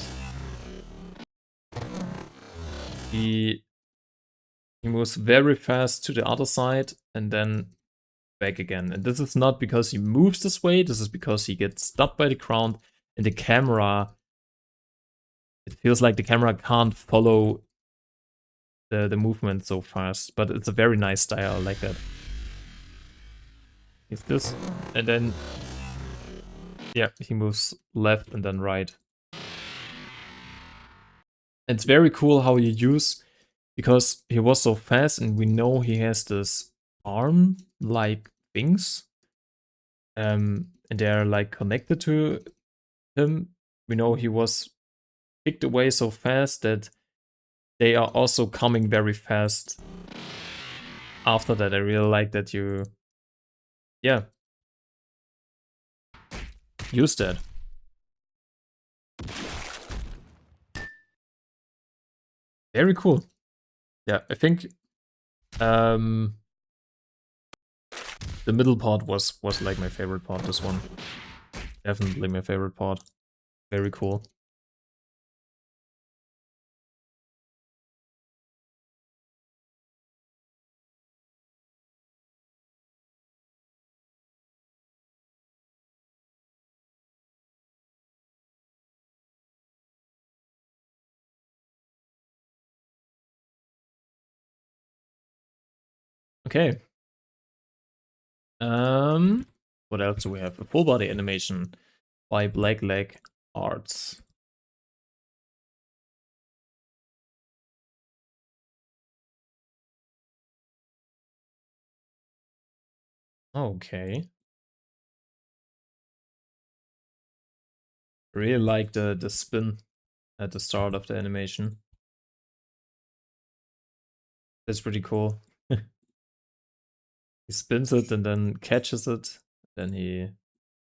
He moves very fast to the other side and then back again. And this is not because he moves this way, this is because he gets stopped by the ground and the camera, it feels like the camera can't follow the movement so fast. But it's a very nice style, I like that. Is this, and then, yeah, he moves left and then right. And it's very cool how you use, because he was so fast and we know he has this arm-like things. And they're like connected to him. We know he was kicked away so fast that they are also coming very fast after that. I really like that you, yeah, use that. Very cool. Yeah, I think the middle part was like my favorite part. This one, definitely my favorite part. Very cool. Okay. What else do we have? A full body animation by Blackleg Arts. Okay. Really like the spin at the start of the animation. That's pretty cool. He spins it and then catches it, then he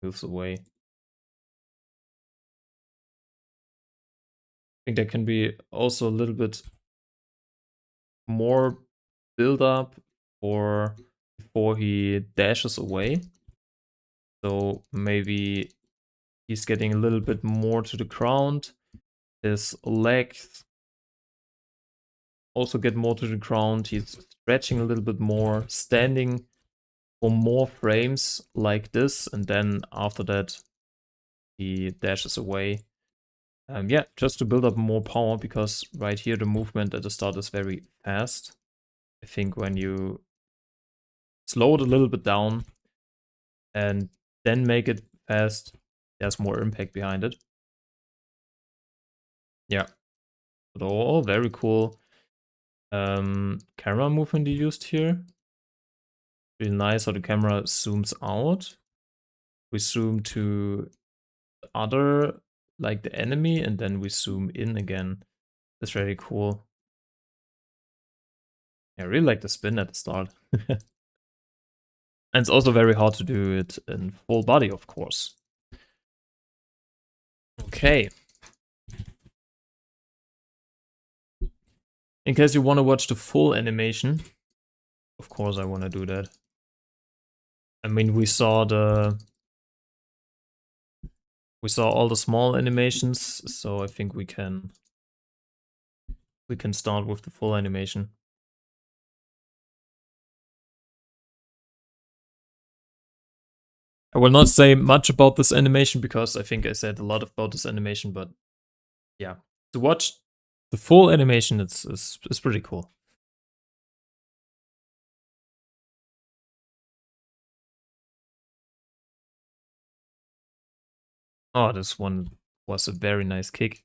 moves away. I think there can be also a little bit more build up for before he dashes away. So maybe he's getting a little bit more to the ground. His legs also get more to the ground. He's stretching a little bit more, standing for more frames like this, and then after that he dashes away. Yeah, just to build up more power, because right here the movement at the start is very fast. I think when you slow it a little bit down and then make it fast, there's more impact behind it. Yeah, but all very cool. Camera movement you used here. Really nice how the camera zooms out. We zoom to the other, like the enemy, and then we zoom in again. That's really cool. I really like the spin at the start. And it's also very hard to do it in full body, of course. Okay. In case you want to watch the full animation, of course I want to do that. I mean, we saw all the small animations, so I think we can start with the full animation. I will not say much about this animation because I think I said a lot about this animation, but yeah, to watch the full animation, it's pretty cool. Oh, this one was a very nice kick.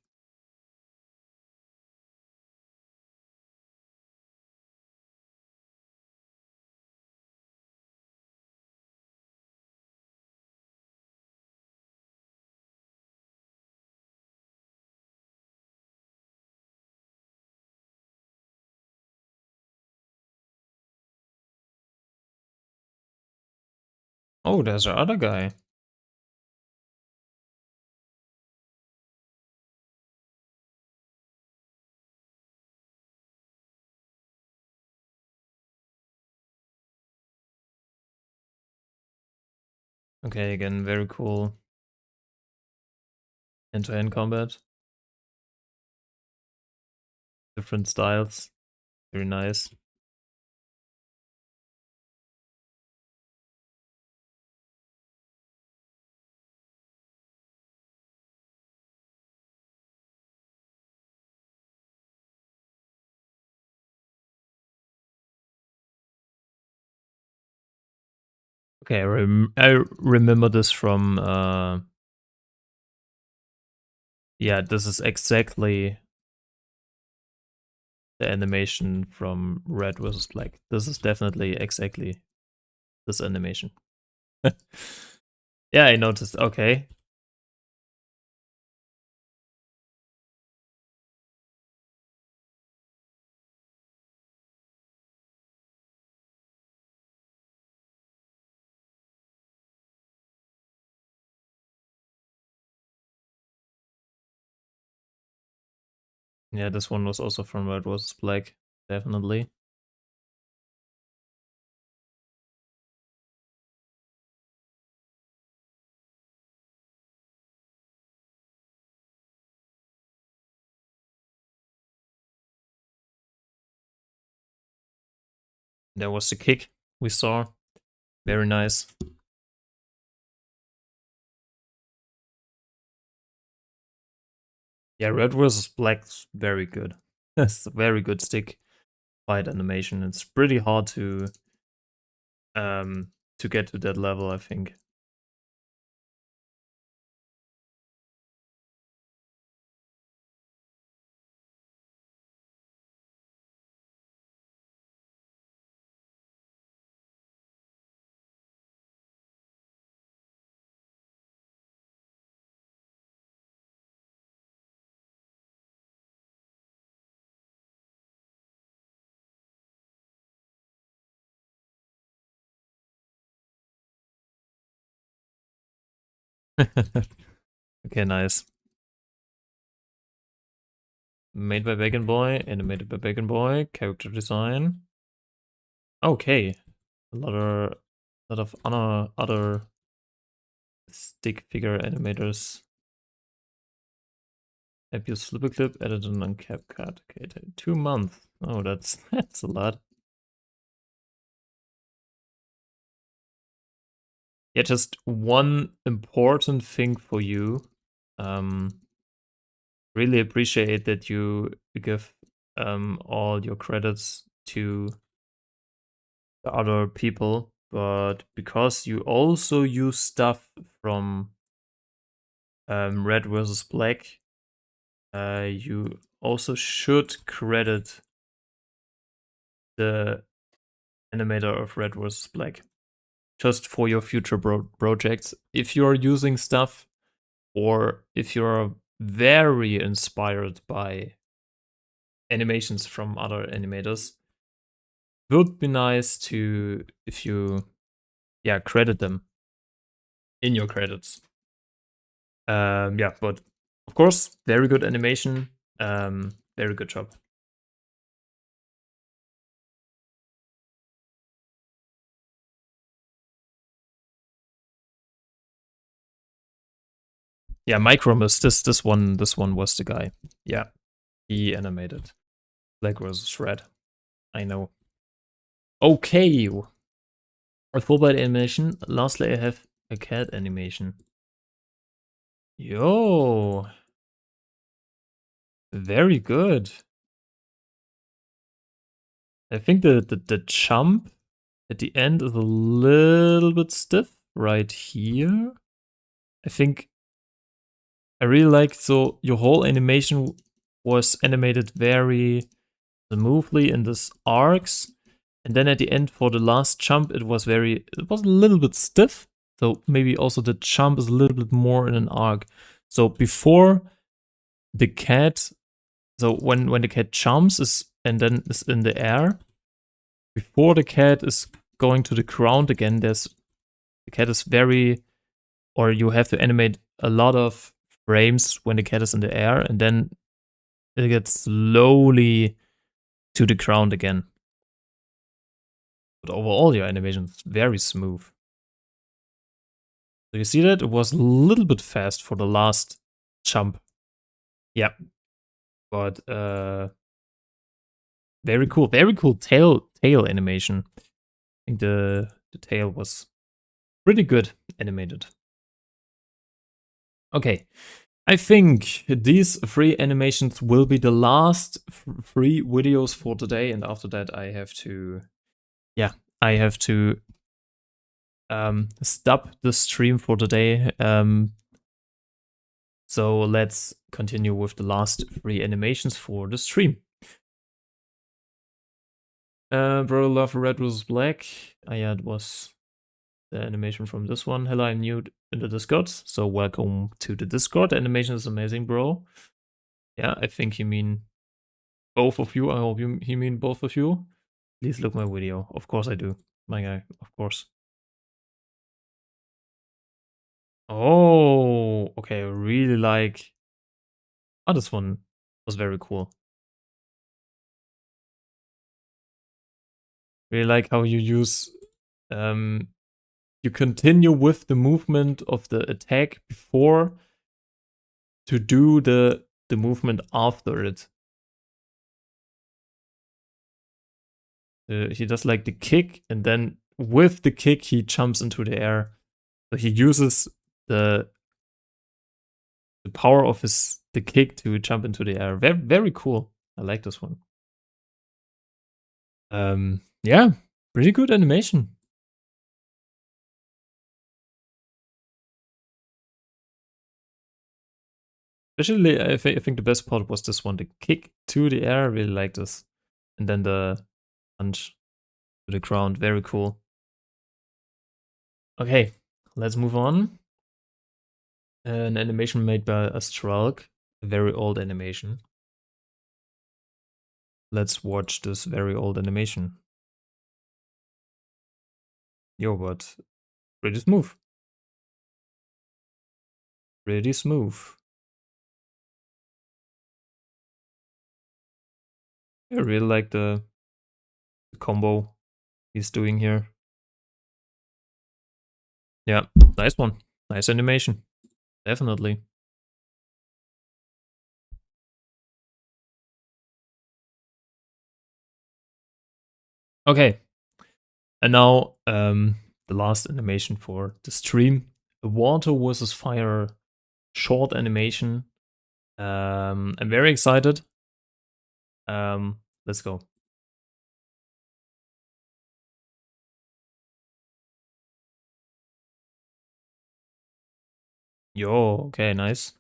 Oh, there's our other guy. Okay, again, very cool. Hand-to-hand combat. Different styles. Very nice. Okay, I remember this from yeah, this is exactly the animation from Red vs. Black. This is definitely exactly this animation. Yeah, I noticed. Okay. Yeah, this one was also from Red vs. Black. Definitely. There was the kick we saw. Very nice. Yeah, Red vs. Black's very good. It's a very good stick fight animation. It's pretty hard to get to that level, I think. Okay, nice. Made by Bacon Boy, animated by Bacon Boy, character design. Okay. A lot of other stick figure animators. Abuse Flipper Clip, edited on CapCut. Okay, 2 months. Oh, that's that's a lot. Yeah, just one important thing for you. Really appreciate that you give all your credits to the other people, but because you also use stuff from Red versus Black, you also should credit the animator of Red vs. Black just for your future projects. If you're using stuff or if you're very inspired by animations from other animators, would be nice to if you credit them in your credits. Yeah, but of course, very good animation. Very good job. Yeah, Micromus, this one was the guy. Yeah, he animated Black versus Red. I know. Okay. A full body animation. Lastly, I have a cat animation. Yo. Very good. I think the jump at the end is a little bit stiff right here. I think I really like, so your whole animation was animated very smoothly in this arcs. And then at the end for the last jump, it was a little bit stiff. So maybe also the jump is a little bit more in an arc. So before the cat, so when the cat jumps and then is in the air, before the cat is going to the ground again, there's The cat is very, or you have to animate a lot of frames when the cat is in the air, and then it gets slowly to the ground again. But overall, your animation is very smooth. So you see that? It was a little bit fast for the last jump. Yeah. But very cool. Very cool tail animation. I think the tail was pretty good animated. Okay. I think these 3 animations will be the last 3 videos for today, and after that I have to stop the stream for today. So let's continue with the last 3 animations for the stream. Bro, love red versus black. Yeah, it was the animation from this one. Hello, I'm new in the Discord, so welcome to the Discord. The animation is amazing, bro. Yeah, I think you mean both of you. I hope you mean both of you. Please look my video. Of course I do, my guy. Of course. Oh, okay. I really like. Oh, this one was very cool. Really like how you use. You continue with the movement of the attack before to do the movement after it. He does like the kick, and then with the kick he jumps into the air. So he uses the power of the kick to jump into the air. Very very cool. I like this one. Yeah, pretty good animation. Especially, I think the best part was this one, the kick to the air. I really like this, and then the punch to the ground. Very cool. Okay, let's move on. An animation made by Astralk, a very old animation. Let's watch this very old animation. Yo, but pretty smooth. Pretty smooth. I really like the combo he's doing here. Yeah, nice one. Nice animation. Definitely. Okay. And now the last animation for the stream. A water versus fire short animation. I'm very excited. Let's go. Yo, okay, nice.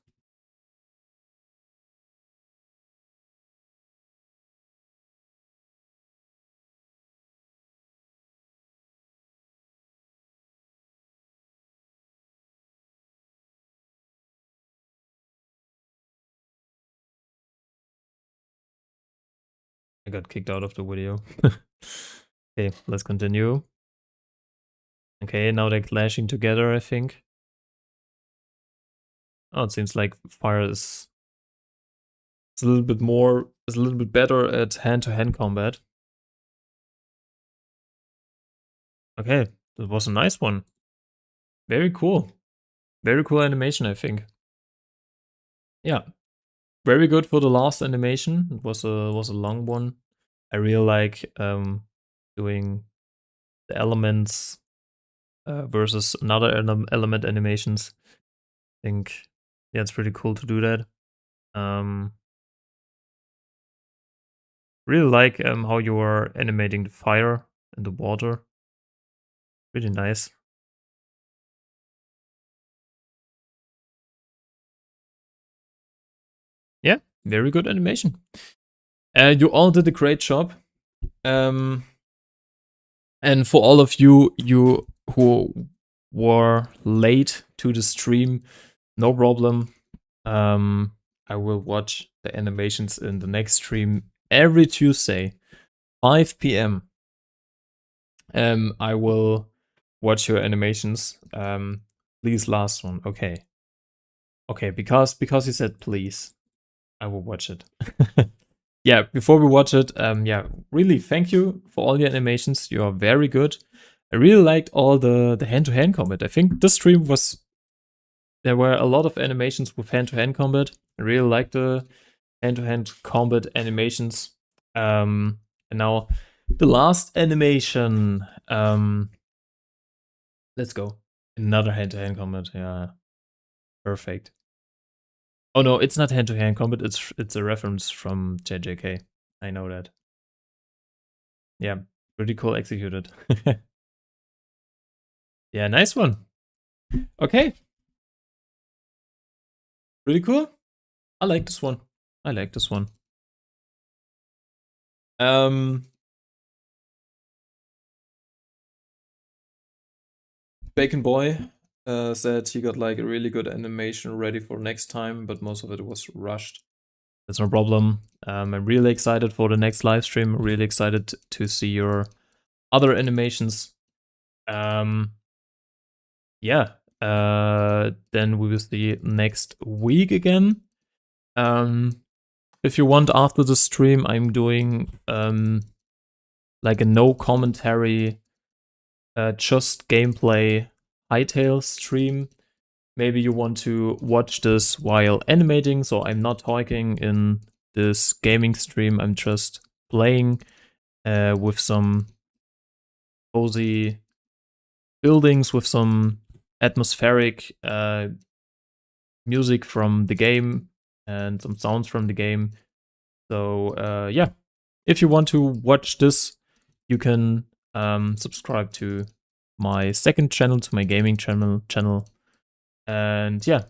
I got kicked out of the video. Okay, let's continue. Okay, now they're clashing together, I think. Oh, it seems like fire is a little bit better at hand-to-hand combat. Okay, that was a nice one. Very cool. Very cool animation, I think. Yeah. Very good for the last animation. It was a long one. I really like doing the elements versus another element animations. I think yeah, it's pretty cool to do that. Really like how you are animating the fire and the water. Really nice. Yeah, very good animation. You all did a great job. And for all of you who were late to the stream, no problem. I will watch the animations in the next stream every Tuesday, 5 p.m. I will watch your animations. Please, last one. Okay. Okay, because you said please, I will watch it. Yeah, before we watch it, yeah, really thank you for all your animations. You are very good. I really liked all the hand-to-hand combat. I think this stream was, there were a lot of animations with hand-to-hand combat. I really like the hand-to-hand combat animations. And now the last animation. Let's go. Another hand-to-hand combat. Yeah, perfect. Oh no, it's not hand-to-hand combat. It's a reference from JJK. I know that. Yeah, pretty cool executed. Yeah, nice one. Okay. Really cool. I like this one. I like this one. Bacon Boy said he got like a really good animation ready for next time, but most of it was rushed. That's no problem. I'm really excited for the next live stream. Really excited to see your other animations. Yeah. Then we will see next week again. If you want, after the stream, I'm doing like a no commentary, just gameplay Hytale stream. Maybe you want to watch this while animating, so I'm not talking in this gaming stream. I'm just playing with some cozy buildings, with some atmospheric music from the game and some sounds from the game. So yeah, if you want to watch this, you can subscribe to my second channel, to my gaming channel. And yeah,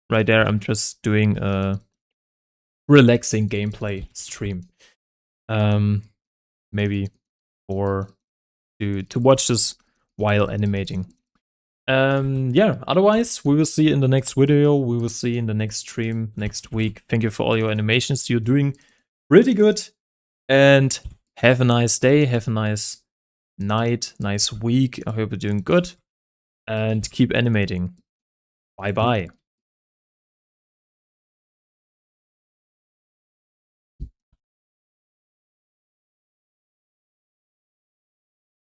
right there, I'm just doing a relaxing gameplay stream. Maybe to watch this while animating. Yeah, otherwise, we will see in the next video. We will see in the next stream next week. Thank you for all your animations. You're doing pretty good. And have a nice day. Have a nice night, nice week. I hope you're doing good. And keep animating. Bye bye.